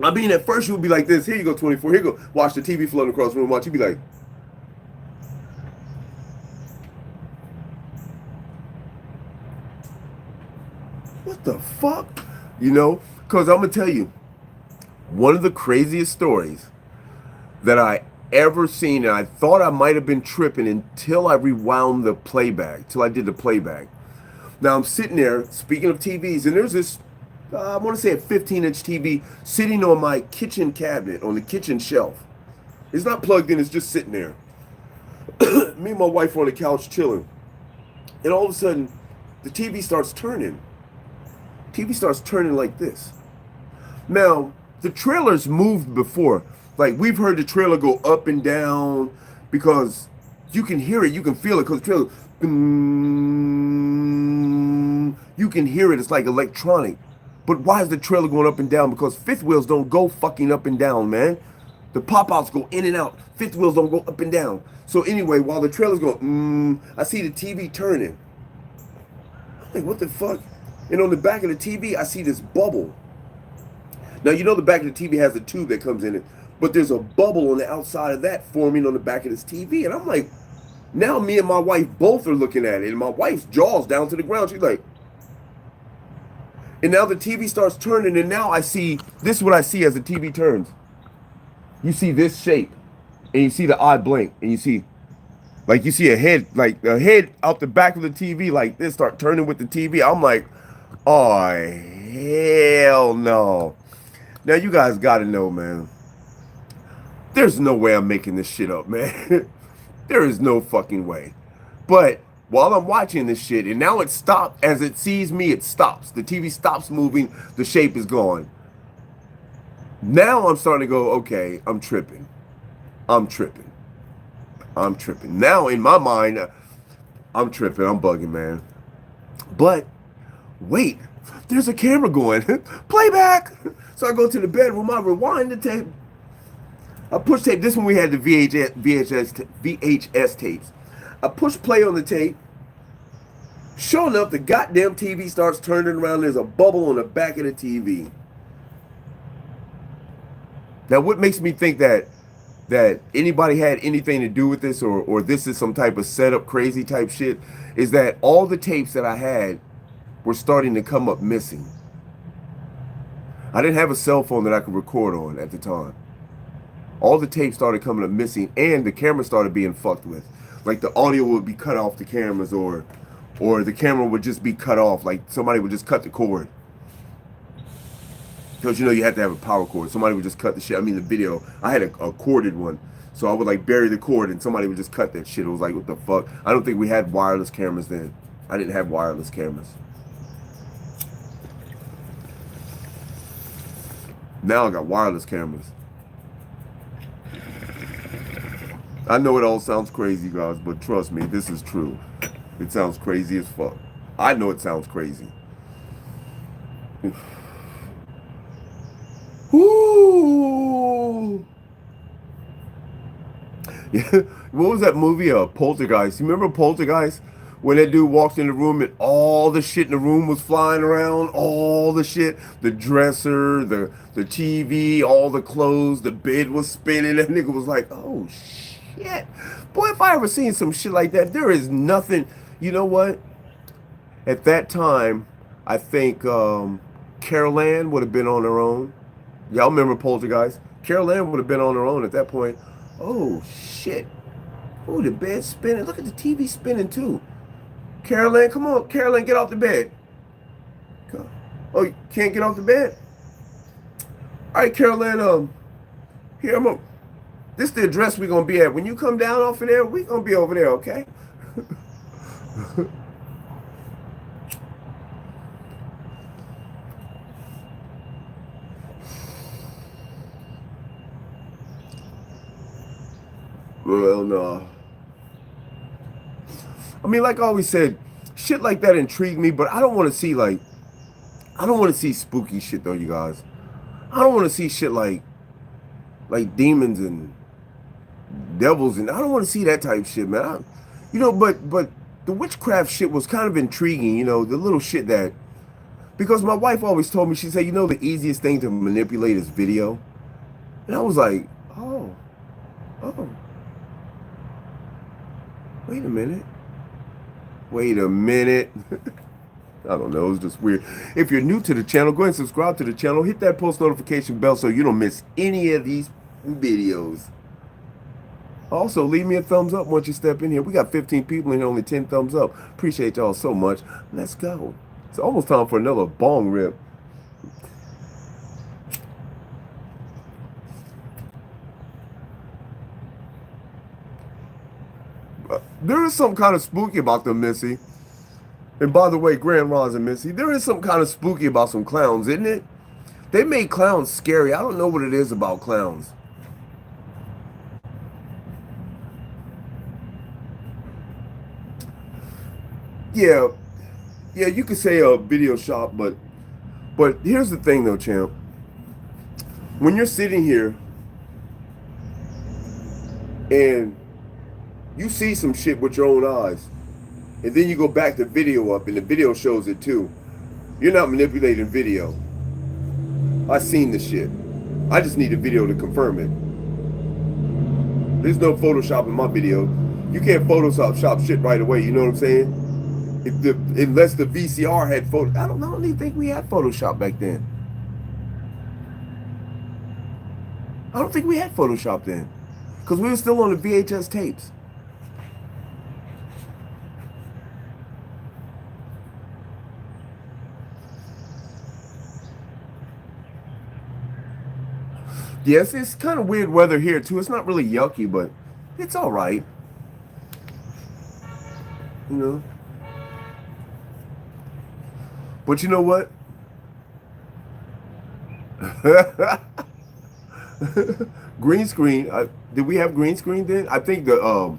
I mean, at first you would be like this. Here you go, 24. Here you go. Watch the TV floating across the room. Watch. You'd be like, what the fuck? You know? Because I'm going to tell you, one of the craziest stories that I ever seen, and I thought I might have been tripping until I rewound the playback, till I did the playback. Now I'm sitting there, speaking of TVs, and there's this, I want to say a 15-inch TV sitting on my kitchen cabinet, on the kitchen shelf. It's not plugged in, it's just sitting there. Me and my wife are on the couch chilling. And all of a sudden, the TV starts turning. TV starts turning like this. Now, the trailers moved before. Like, we've heard the trailer go up and down because you can hear it, you can feel it, because the trailer, you can hear it, it's like electronic. But why is the trailer going up and down? Because fifth wheels don't go fucking up and down, man. The pop-outs go in and out. Fifth wheels don't go up and down. So anyway, while the trailer's going, I see the TV turning. I'm like, what the fuck? And on the back of the TV, I see this bubble. Now, you know the back of the TV has a tube that comes in it, but there's a bubble on the outside of that forming on the back of this TV. And I'm like, now me and my wife both are looking at it, and my wife's jaw's down to the ground. She's like, and now the TV starts turning, and now I see, this is what I see as the TV turns. You see this shape, and you see the eye blink, and you see, like you see a head, like a head out the back of the TV like this start turning with the TV. I'm like, oh, hell no. Now you guys gotta know, man. There's no way I'm making this shit up, man. There is no fucking way. But while I'm watching this shit, and now it stopped, as it sees me, it stops. The TV stops moving, the shape is gone. Now I'm starting to go, okay, I'm tripping. I'm tripping. I'm tripping. Now in my mind, I'm tripping, I'm bugging, man. But wait, there's a camera going. Playback. So I go to the bedroom, I rewind the tape. I push tape. This one we had the VHS tapes. I push play on the tape. Sure enough, the goddamn TV starts turning around. There's a bubble on the back of the TV. Now, what makes me think that anybody had anything to do with this, or this is some type of setup, crazy type shit, is that all the tapes that I had were starting to come up missing. I didn't have a cell phone that I could record on at the time. All the tapes started coming up missing, and the camera started being fucked with. Like the audio would be cut off the cameras, or the camera would just be cut off. Like somebody would just cut the cord. Because you know you have to have a power cord. Somebody would just cut the shit. I mean the video, I had a corded one. So I would like bury the cord and somebody would just cut that shit. It was like, what the fuck? I don't think we had wireless cameras then. I didn't have wireless cameras. Now I got wireless cameras. I know it all sounds crazy, guys, but trust me, this is true. It sounds crazy as fuck. I know it sounds crazy. Ooh. Yeah. What was that movie? Poltergeist. You remember Poltergeist? When that dude walked in the room and all the shit in the room was flying around, all the shit, the dresser, the TV, all the clothes, the bed was spinning. That nigga was like, oh shit. Boy, if I ever seen some shit like that, there is nothing. You know what? At that time, I think Carol Ann would have been on her own. Y'all remember Poltergeist? Carol Ann would have been on her own at that point. Oh shit. Oh, the bed's spinning. Look at the TV spinning too. Carol Ann, come on. Carol Ann, get off the bed. Oh, you can't get off the bed? All right, Carol Ann, here, this is the address we're going to be at. When you come down off of there, we're going to be over there, okay? Well, no. I mean, like I always said, shit like that intrigued me, but I don't want to see, like, I don't want to see spooky shit, though, you guys. I don't want to see shit like demons and devils, and I don't want to see that type of shit, man. You know, but the witchcraft shit was kind of intriguing, you know, the little shit that, because my wife always told me, she said, you know, the easiest thing to manipulate is video. And I was like, oh, oh, wait a minute. Wait a minute. I don't know, it's just weird. If you're new to the channel, go ahead and subscribe to the channel. Hit that post notification bell so you don't miss any of these videos. Also, leave me a thumbs up once you step in here. We got 15 people and only 10 thumbs up. Appreciate y'all so much. Let's go. It's almost time for another bong rip. There is some kind of spooky about them, Missy. And by the way, Grand Roz and Missy, there is some kind of spooky about some clowns, isn't it? They made clowns scary. I don't know what it is about clowns. Yeah, you could say a video shop, but here's the thing though, champ. When you're sitting here and you see some shit with your own eyes, and then you go back the video up and the video shows it too, you're not manipulating video. I seen the shit. I just need a video to confirm it. There's no Photoshop in my video. You can't Photoshop shit right away, you know what I'm saying? Unless the VCR had photo. I don't even think we had Photoshop back then. I don't think we had Photoshop then. Because we were still on the VHS tapes. Yes, it's kind of weird weather here too. It's not really yucky, but it's all right. You know? But you know what? Green screen. Did we have green screen then? I think the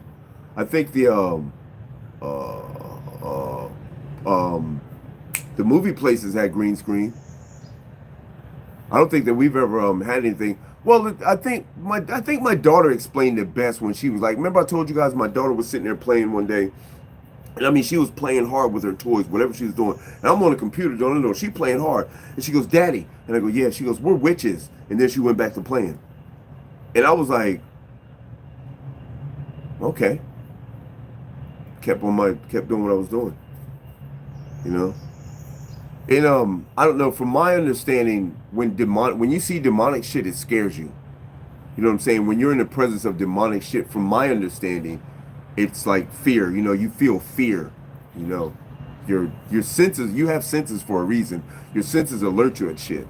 movie places had green screen. I don't think that we've ever had anything. Well, I think my daughter explained it best when she was like, remember I told you guys my daughter was sitting there playing one day. And I mean, she was playing hard with her toys, whatever she was doing. And I'm on the computer, don't know, she playing hard. And she goes, Daddy. And I go, yeah. She goes, we're witches. And then she went back to playing. And I was like, okay. Kept doing what I was doing. You know? And I don't know, from my understanding, when you see demonic shit, it scares you. You know what I'm saying? When you're in the presence of demonic shit, from my understanding, it's like fear, you know, you feel fear, you know, your senses, you have senses for a reason. Your senses alert you at shit,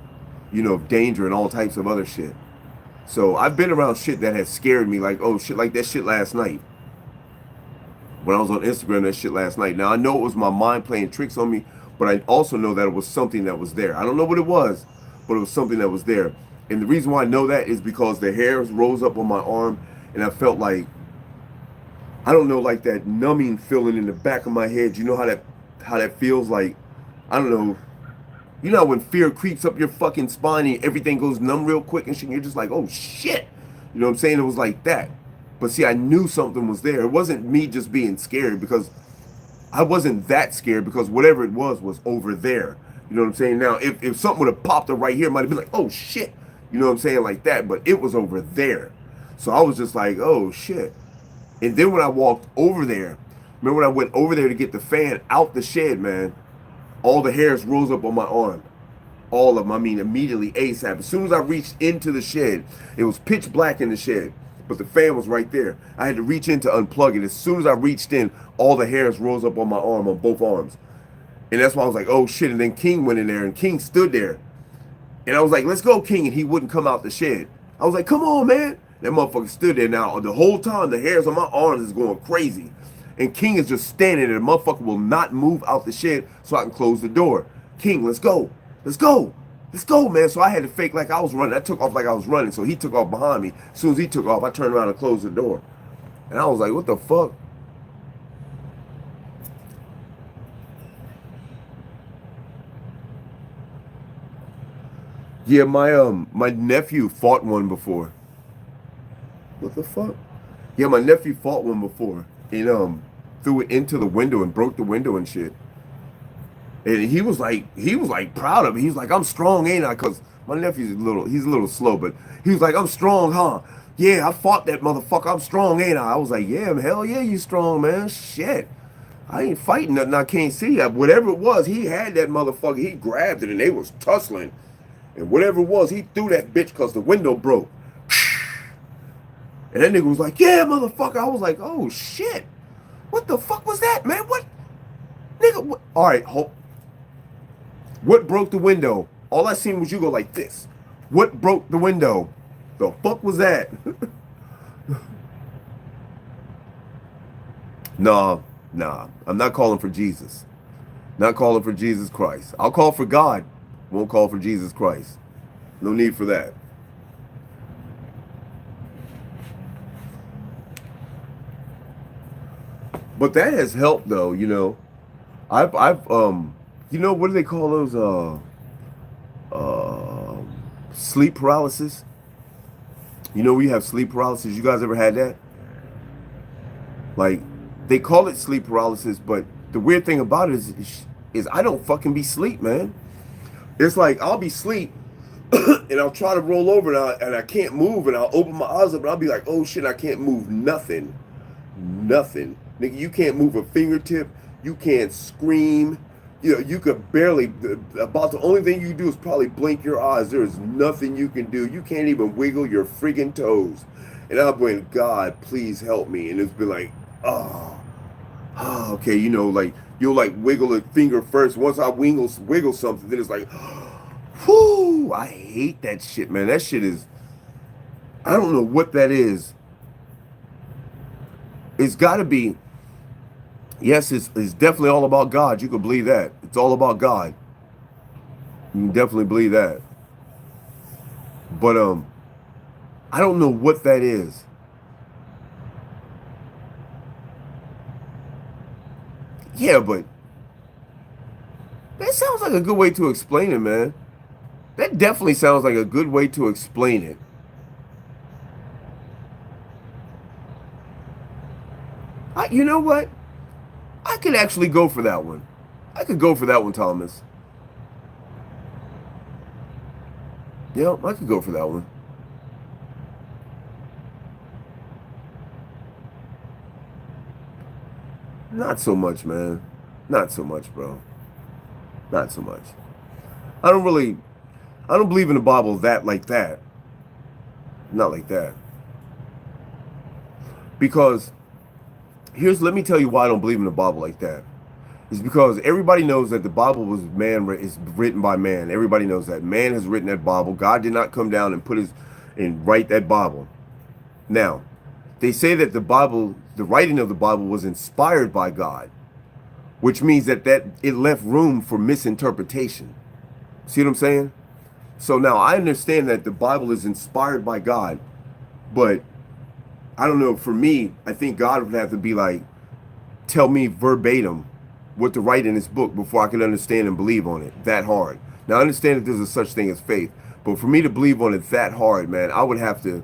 you know, danger and all types of other shit. So I've been around shit that has scared me, like, oh shit, like that shit last night. When I was on Instagram, that shit last night. Now I know it was my mind playing tricks on me, but I also know that it was something that was there. I don't know what it was, but it was something that was there. And the reason why I know that is because the hairs rose up on my arm and I felt like, I don't know, like that numbing feeling in the back of my head. You know how that feels like, I don't know. You know when fear creeps up your fucking spine and everything goes numb real quick and shit, and you're just like, oh shit. You know what I'm saying? It was like that. But see, I knew something was there. It wasn't me just being scared, because I wasn't that scared, because whatever it was over there. You know what I'm saying? Now, if something would have popped up right here, it might have been like, oh shit. You know what I'm saying? Like that. But it was over there. So I was just like, oh shit. And then when I walked over there, remember when I went over there to get the fan out the shed, man, all the hairs rose up on my arm. All of them, I mean, immediately, ASAP. As soon as I reached into the shed, it was pitch black in the shed, but the fan was right there. I had to reach in to unplug it. As soon as I reached in, all the hairs rose up on my arm, on both arms. And that's why I was like, oh shit. And then King went in there, and King stood there. And I was like, let's go, King. And he wouldn't come out the shed. I was like, come on, man. That motherfucker stood there. Now, the whole time, the hairs on my arms is going crazy. And King is just standing there. The motherfucker will not move out the shed so I can close the door. King, let's go. Let's go. Let's go, man. So I had to fake like I was running. I took off like I was running. So he took off behind me. As soon as he took off, I turned around and closed the door. And I was like, what the fuck? Yeah, my nephew fought one before. What the fuck? Yeah, my nephew fought one before. And threw it into the window and broke the window and shit. And he was like proud of it. He was like, I'm strong, ain't I? Because my nephew's he's a little slow, but he was like, I'm strong, huh? Yeah, I fought that motherfucker. I'm strong, ain't I? I was like, yeah, hell yeah, you strong, man. Shit. I ain't fighting nothing I can't see. Whatever it was, he had that motherfucker. He grabbed it and they was tussling. And whatever it was, he threw that bitch because the window broke. And that nigga was like, yeah, motherfucker. I was like, oh, shit. What the fuck was that, man? What? Nigga, what? All right, what broke the window? All I seen was you go like this. What broke the window? The fuck was that? Nah. I'm not calling for Jesus. Not calling for Jesus Christ. I'll call for God. Won't call for Jesus Christ. No need for that. But that has helped though, you know. I've you know, what do they call those sleep paralysis? You know, we have sleep paralysis. You guys ever had that? Like, they call it sleep paralysis, but the weird thing about it is I don't fucking be sleep, man. It's like I'll be sleep and I'll try to roll over and I can't move and I'll open my eyes up and I'll be like, oh shit, I can't move nothing. Nothing. Nigga, you can't move a fingertip. You can't scream. You know, you could barely, about the only thing you can do is probably blink your eyes. There is nothing you can do. You can't even wiggle your friggin' toes. And I'm going, God, please help me. And it's been like, oh, okay, you know, like, you'll like wiggle a finger first. Once I wiggle something, then it's like, whoo, I hate that shit, man. That shit is, I don't know what that is. It's got to be, yes, it's definitely all about God. You can believe that. It's all about God. You can definitely believe that. But I don't know what that is. Yeah, but that sounds like a good way to explain it, man. That definitely sounds like a good way to explain it. You know what? I could actually go for that one. I could go for that one, Thomas. Yeah, I could go for that one. Not so much, man. Not so much, bro. Not so much. I don't believe in the Bible like that. Not like that. Because let me tell you why I don't believe in the Bible like that. It's because everybody knows that the Bible is written by man. Everybody knows that man has written that Bible. God did not come down and write that Bible. Now, they say that the writing of the Bible was inspired by God, which means that it left room for misinterpretation. See what I'm saying? So now I understand that the Bible is inspired by God, but I don't know, for me, I think God would have to be like, tell me verbatim what to write in this book before I can understand and believe on it that hard. Now I understand that there's a such thing as faith, but for me to believe on it that hard, man, I would have to,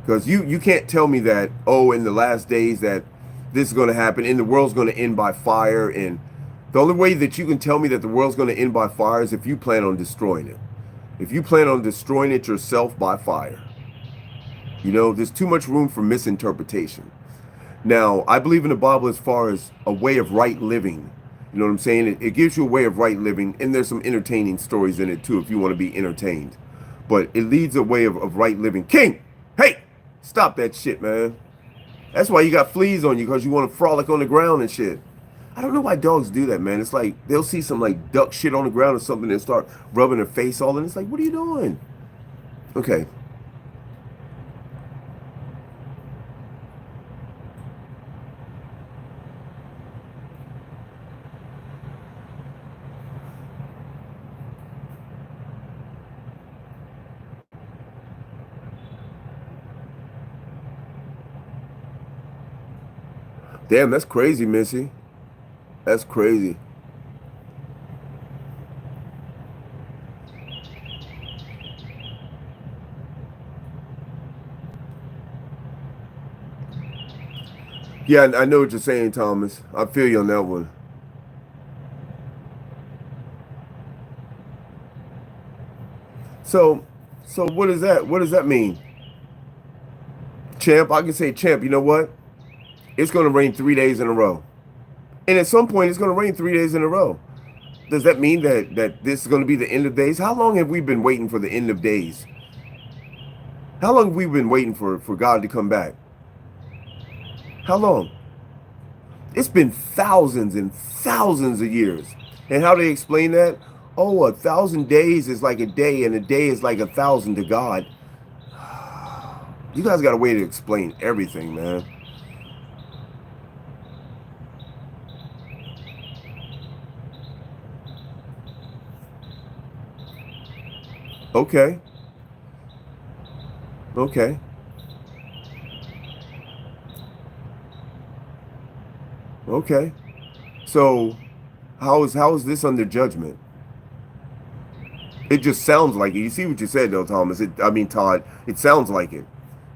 because you can't tell me that, oh, in the last days that this is going to happen and the world's going to end by fire. And the only way that you can tell me that the world's going to end by fire is if you plan on destroying it. If you plan on destroying it yourself by fire. You know, there's too much room for misinterpretation. Now, I believe in the Bible as far as a way of right living. You know what I'm saying? It gives you a way of right living, and there's some entertaining stories in it too if you want to be entertained. But it leads a way of right living. King, hey, stop that shit, man. That's why you got fleas on you, because you want to frolic on the ground and shit. I don't know why dogs do that, man. It's like they'll see some like duck shit on the ground or something and start rubbing their face all in. It's like, what are you doing? Okay. Damn, that's crazy, Missy. That's crazy. Yeah, I know what you're saying, Thomas. I feel you on that one. So, so what is that? What does that mean? Champ, I can say, champ, you know what? It's going to rain 3 days in a row. And at some point, it's going to rain 3 days in a row. Does that mean that this is going to be the end of days? How long have we been waiting for the end of days? How long have we been waiting for God to come back? How long? It's been thousands and thousands of years. And how do they explain that? Oh, 1,000 days is like a day, and a day is like 1,000 to God. You guys got a way to explain everything, man. Okay. Okay. Okay. So how is this under judgment? It just sounds like it. You see what you said though, Thomas. I mean Todd. It sounds like it.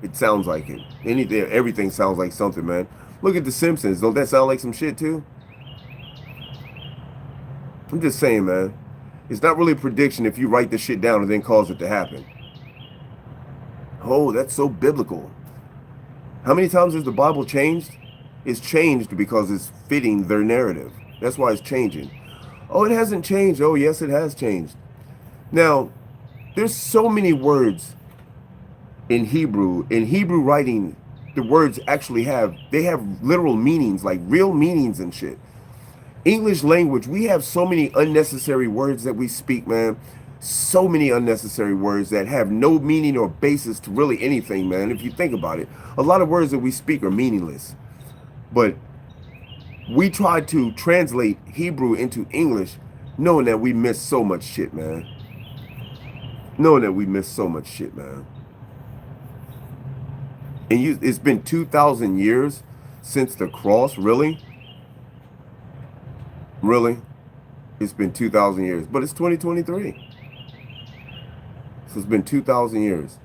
It sounds like it. Anything, everything sounds like something, man. Look at The Simpsons. Don't that sound like some shit too? I'm just saying, man. It's not really a prediction if you write the shit down and then cause it to happen. Oh, that's so biblical. How many times has the Bible changed? It's changed because it's fitting their narrative. That's why it's changing. Oh, it hasn't changed. Oh, yes, it has changed. Now, there's so many words in Hebrew. In Hebrew writing, the words actually they have literal meanings, like real meanings and shit. English language, we have so many unnecessary words that we speak, man. So many unnecessary words that have no meaning or basis to really anything, man. If you think about it, a lot of words that we speak are meaningless. But we try to translate Hebrew into English knowing that we miss so much shit, man. Knowing that we miss so much shit, man. And it's been 2,000 years since the cross, really? Really? It's been 2,000 years, but it's 2023. So it's been 2,000 years.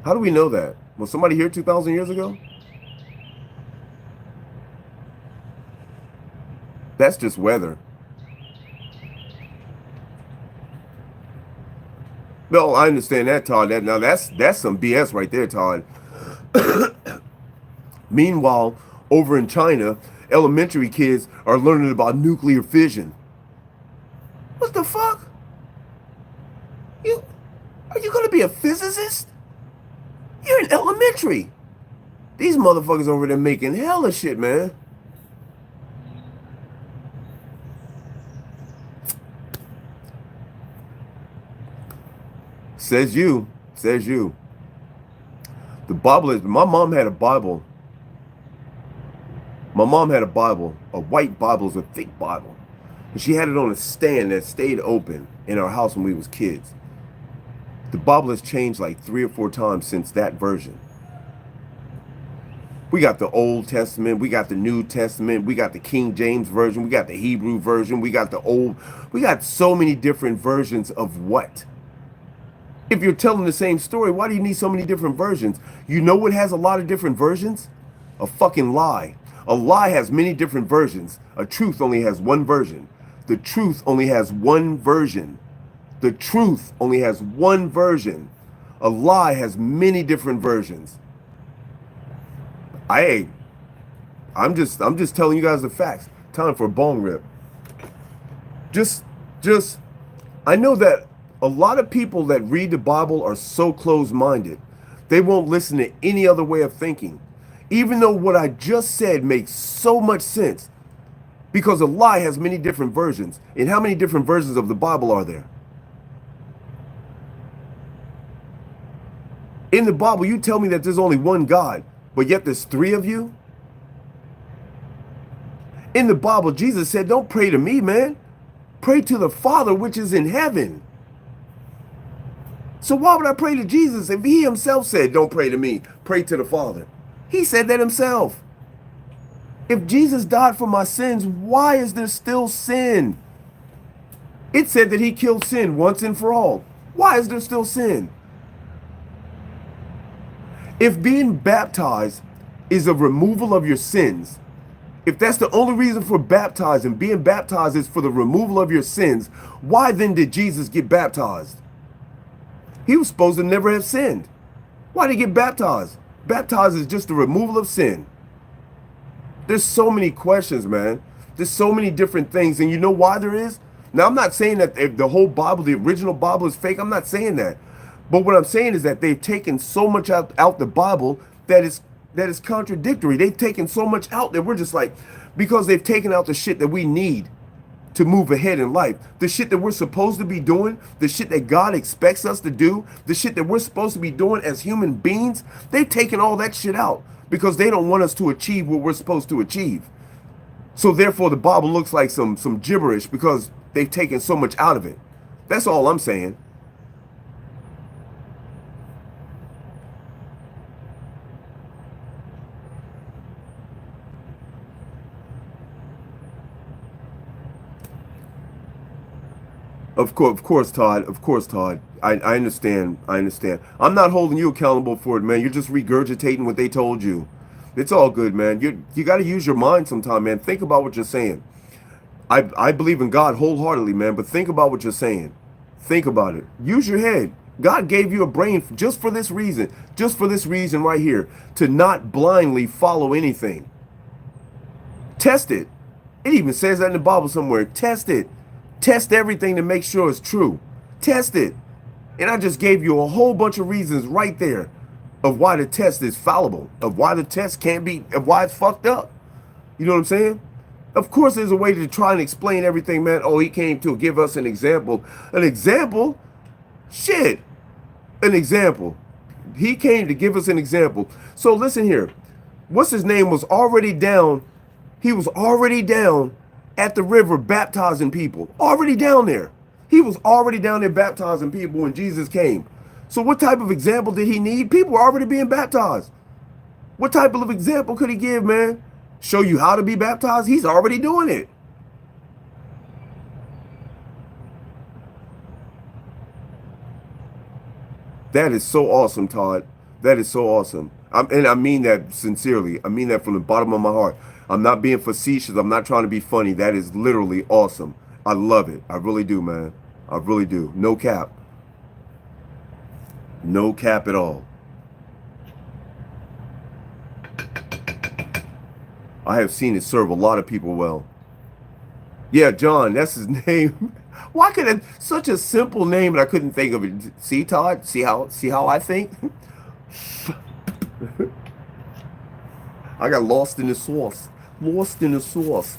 How do we know that? Was somebody here 2,000 years ago? That's just weather. No, I understand that, Todd. That's some BS right there, Todd. Meanwhile, over in China, elementary kids are learning about nuclear fission. What the fuck? You are you gonna be a physicist? You're in elementary. These motherfuckers over there making hella shit, man. Says you. Says you. The Bible is. My mom had a Bible. My mom had a Bible. A white Bible is a thick Bible. And she had it on a stand that stayed open in our house when we was kids. The Bible has changed like 3 or 4 times since that version. We got the Old Testament, we got the New Testament, we got the King James Version, we got the Hebrew version, we got we got so many different versions of what? If you're telling the same story, why do you need so many different versions? You know what has a lot of different versions? A fucking lie. A lie has many different versions. A truth only has one version. The truth only has one version. The truth only has one version. A lie has many different versions. I'm just telling you guys the facts. Time for a bong rip. Just I know that a lot of people that read the Bible are so closed-minded. They won't listen to any other way of thinking. Even though what I just said makes so much sense. Because a lie has many different versions. And how many different versions of the Bible are there? In the Bible, you tell me that there's only one God, but yet there's three of you? In the Bible, Jesus said, don't pray to me, man. Pray to the Father which is in heaven. So why would I pray to Jesus if he himself said, don't pray to me, pray to the Father? He said that himself. If Jesus died for my sins, why is there still sin? It said that he killed sin once and for all. Why is there still sin? If being baptized is a removal of your sins, if that's the only reason for baptizing, being baptized is for the removal of your sins, why then did Jesus get baptized? He was supposed to never have sinned. Why did he get baptized? Baptized is just the removal of sin. There's so many questions, man. There's so many different things. And you know why there is? Now, I'm not saying that if the whole Bible, the original Bible is fake. I'm not saying that. But what I'm saying is that they've taken so much out the Bible that is contradictory. They've taken so much out that we're just like, because they've taken out the shit that we need to move ahead in life, the shit that we're supposed to be doing, the shit that God expects us to do, the shit that we're supposed to be doing as human beings, they've taken all that shit out because they don't want us to achieve what we're supposed to achieve. So therefore the Bible looks like some gibberish because they've taken so much out of it. That's all I'm saying. Of course, Todd. Of course, Todd. I understand. I understand. I'm not holding you accountable for it, man. You're just regurgitating what they told you. It's all good, man. You got to use your mind sometime, man. Think about what you're saying. I believe in God wholeheartedly, man. But think about what you're saying. Think about it. Use your head. God gave you a brain just for this reason. Just for this reason right here. To not blindly follow anything. Test it. It even says that in the Bible somewhere. Test it. Test everything to make sure it's true. Test it. And I just gave you a whole bunch of reasons right there of why the test is fallible, of why the test can't be, of why it's fucked up. You know what I'm saying? Of course, there's a way to try and explain everything, man. Oh, he came to give us an example. An example? Shit. An example. He came to give us an example. So listen here. What's his name was already down. He was already down at the river baptizing people. Already down there. He was already down there baptizing people when Jesus came. So what type of example did he need? People were already being baptized. What type of example could he give, man? Show you how to be baptized? He's already doing it. That is so awesome, Todd. That is so awesome. And I mean that sincerely. I mean that from the bottom of my heart. I'm not being facetious. I'm not trying to be funny. That is literally awesome. I love it. I really do, man. I really do. No cap. No cap at all. I have seen it serve a lot of people well. Yeah, John, that's his name. Why could it such a simple name and I couldn't think of it? See, Todd? See how I think? I got lost in the sauce. Lost in the sauce.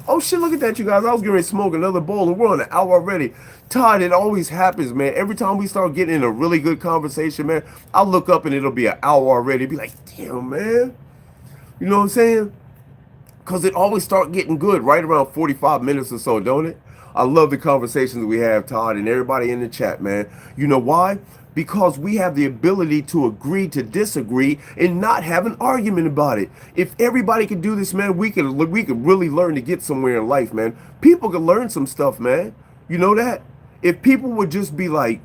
Oh shit, look at that, you guys. I was getting ready to smoke another bowl and we're on an hour already. Todd, it always happens, man. Every time we start getting in a really good conversation, man, I'll look up and it'll be an hour already. Be like, damn, man. You know what I'm saying? Because it always start getting good right around 45 minutes or so, don't it? I love the conversations we have, Todd, and everybody in the chat, man. You know why? Because we have the ability to agree to disagree and not have an argument about it. If everybody could do this, man, we could really learn to get somewhere in life, man. People could learn some stuff, man. You know that? If people would just be like,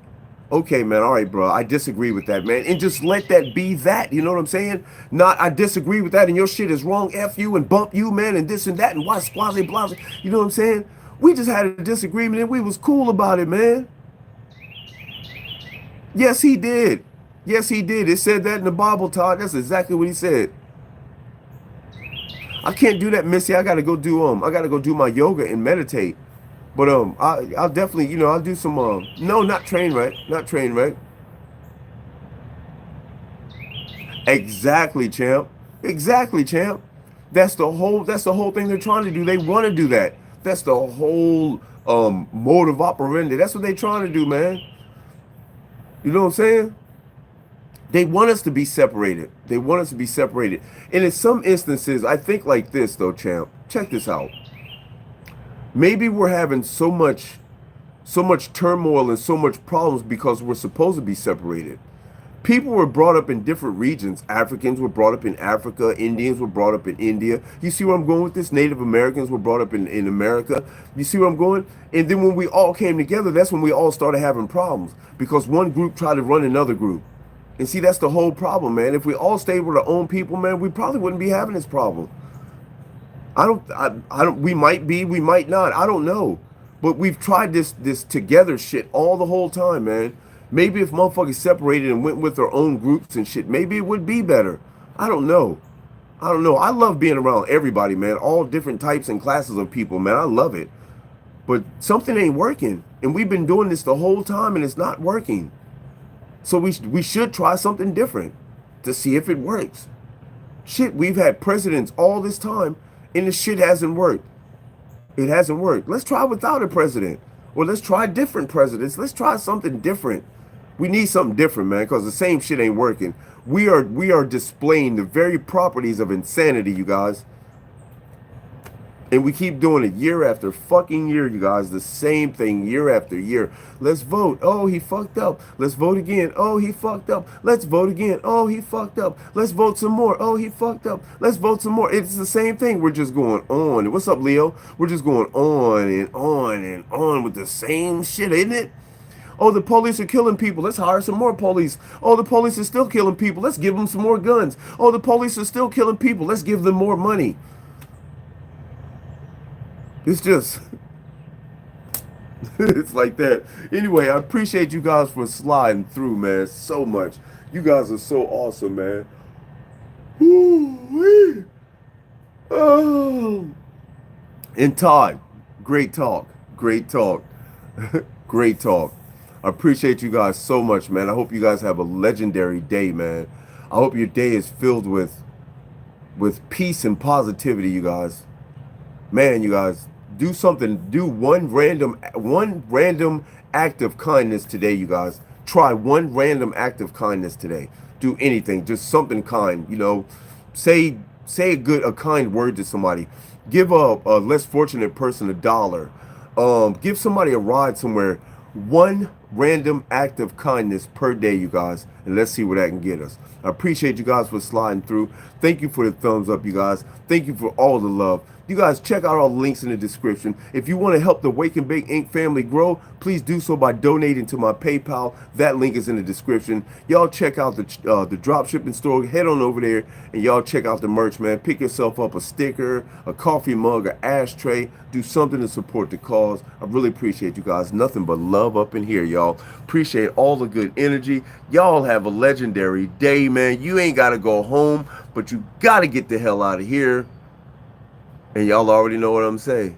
okay, man, all right, bro, I disagree with that, man, and just let that be that, you know what I'm saying? Not, I disagree with that and your shit is wrong, F you and bump you, man, and this and that, and why squaze, blase, you know what I'm saying? We just had a disagreement and we was cool about it, man. Yes, he did. Yes, he did. It said that in the Bible, Todd. That's exactly what he said. I can't do that, Missy. I gotta go do my yoga and meditate. But I'll definitely, you know, I'll do some no, not train wreck. Not train wreck. Exactly, champ. Exactly, champ. That's the whole thing they're trying to do. They want to do that. That's the whole mode of operandi. That's what they're trying to do, man. You know what I'm saying? They want us to be separated. They want us to be separated. And in some instances, I think like this, though, champ. Check this out. Maybe we're having so much turmoil and so much problems because we're supposed to be separated. People were brought up in different regions. Africans were brought up in Africa. Indians were brought up in India. You see where I'm going with this? Native Americans were brought up in America. You see where I'm going? And then when we all came together, that's when we all started having problems because one group tried to run another group. And see, that's the whole problem, man. If we all stayed with our own people, man, we probably wouldn't be having this problem. I don't, we might be, we might not. I don't know. But we've tried this together shit all the whole time, man. Maybe if motherfuckers separated and went with their own groups and shit, maybe it would be better. I don't know. I don't know. I love being around everybody, man. All different types and classes of people, man. I love it. But something ain't working. And we've been doing this the whole time and it's not working. So we should try something different to see if it works. Shit, we've had presidents all this time and the shit hasn't worked. It hasn't worked. Let's try without a president. Or let's try different presidents. Let's try something different. We need something different, man, because the same shit ain't working. We are displaying the very properties of insanity, you guys. And we keep doing it year after fucking year, you guys. The same thing year after year. Let's vote. Oh, he fucked up. Let's vote again. Oh, he fucked up. Let's vote again. Oh, he fucked up. Let's vote some more. Oh, he fucked up. Let's vote some more. It's the same thing. We're just going on. What's up, Leo? We're just going on and on and on with the same shit, isn't it? Oh, the police are killing people. Let's hire some more police. Oh, the police are still killing people. Let's give them some more guns. Oh, the police are still killing people. Let's give them more money. It's just, it's like that. Anyway, I appreciate you guys for sliding through, man, so much. You guys are so awesome, man. Woo-wee. Oh. And Todd, great talk. Great talk. Great talk. I appreciate you guys so much, man. I hope you guys have a legendary day, man. I hope your day is filled with peace and positivity, you guys. Man, you guys, do something. Do one random act of kindness today, you guys. Try one random act of kindness today. Do anything, just something kind. You know, say a kind word to somebody. Give a less fortunate person $1. Give somebody a ride somewhere. One random act of kindness per day, you guys, and let's see where that can get us. I appreciate you guys for sliding through. Thank you for the thumbs up, you guys. Thank you for all the love. You guys check out all the links in the description. If you want to help the Wake and Bake Inc. family grow, please do so by donating to my PayPal. That link is in the description. Y'all check out the drop shipping store. Head on over there and y'all check out the merch, man. Pick yourself up a sticker, a coffee mug, an ashtray. Do something to support the cause. I really appreciate you guys. Nothing but love up in here, y'all. Appreciate all the good energy. Y'all have a legendary day, man. You ain't got to go home, but you got to get the hell out of here. And y'all already know what I'm saying.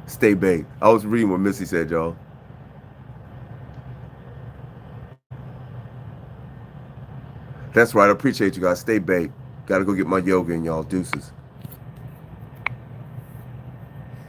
Stay baked. I was reading what Missy said, y'all. That's right. I appreciate you guys. Stay baked. Got to go get my yoga in, y'all. Deuces.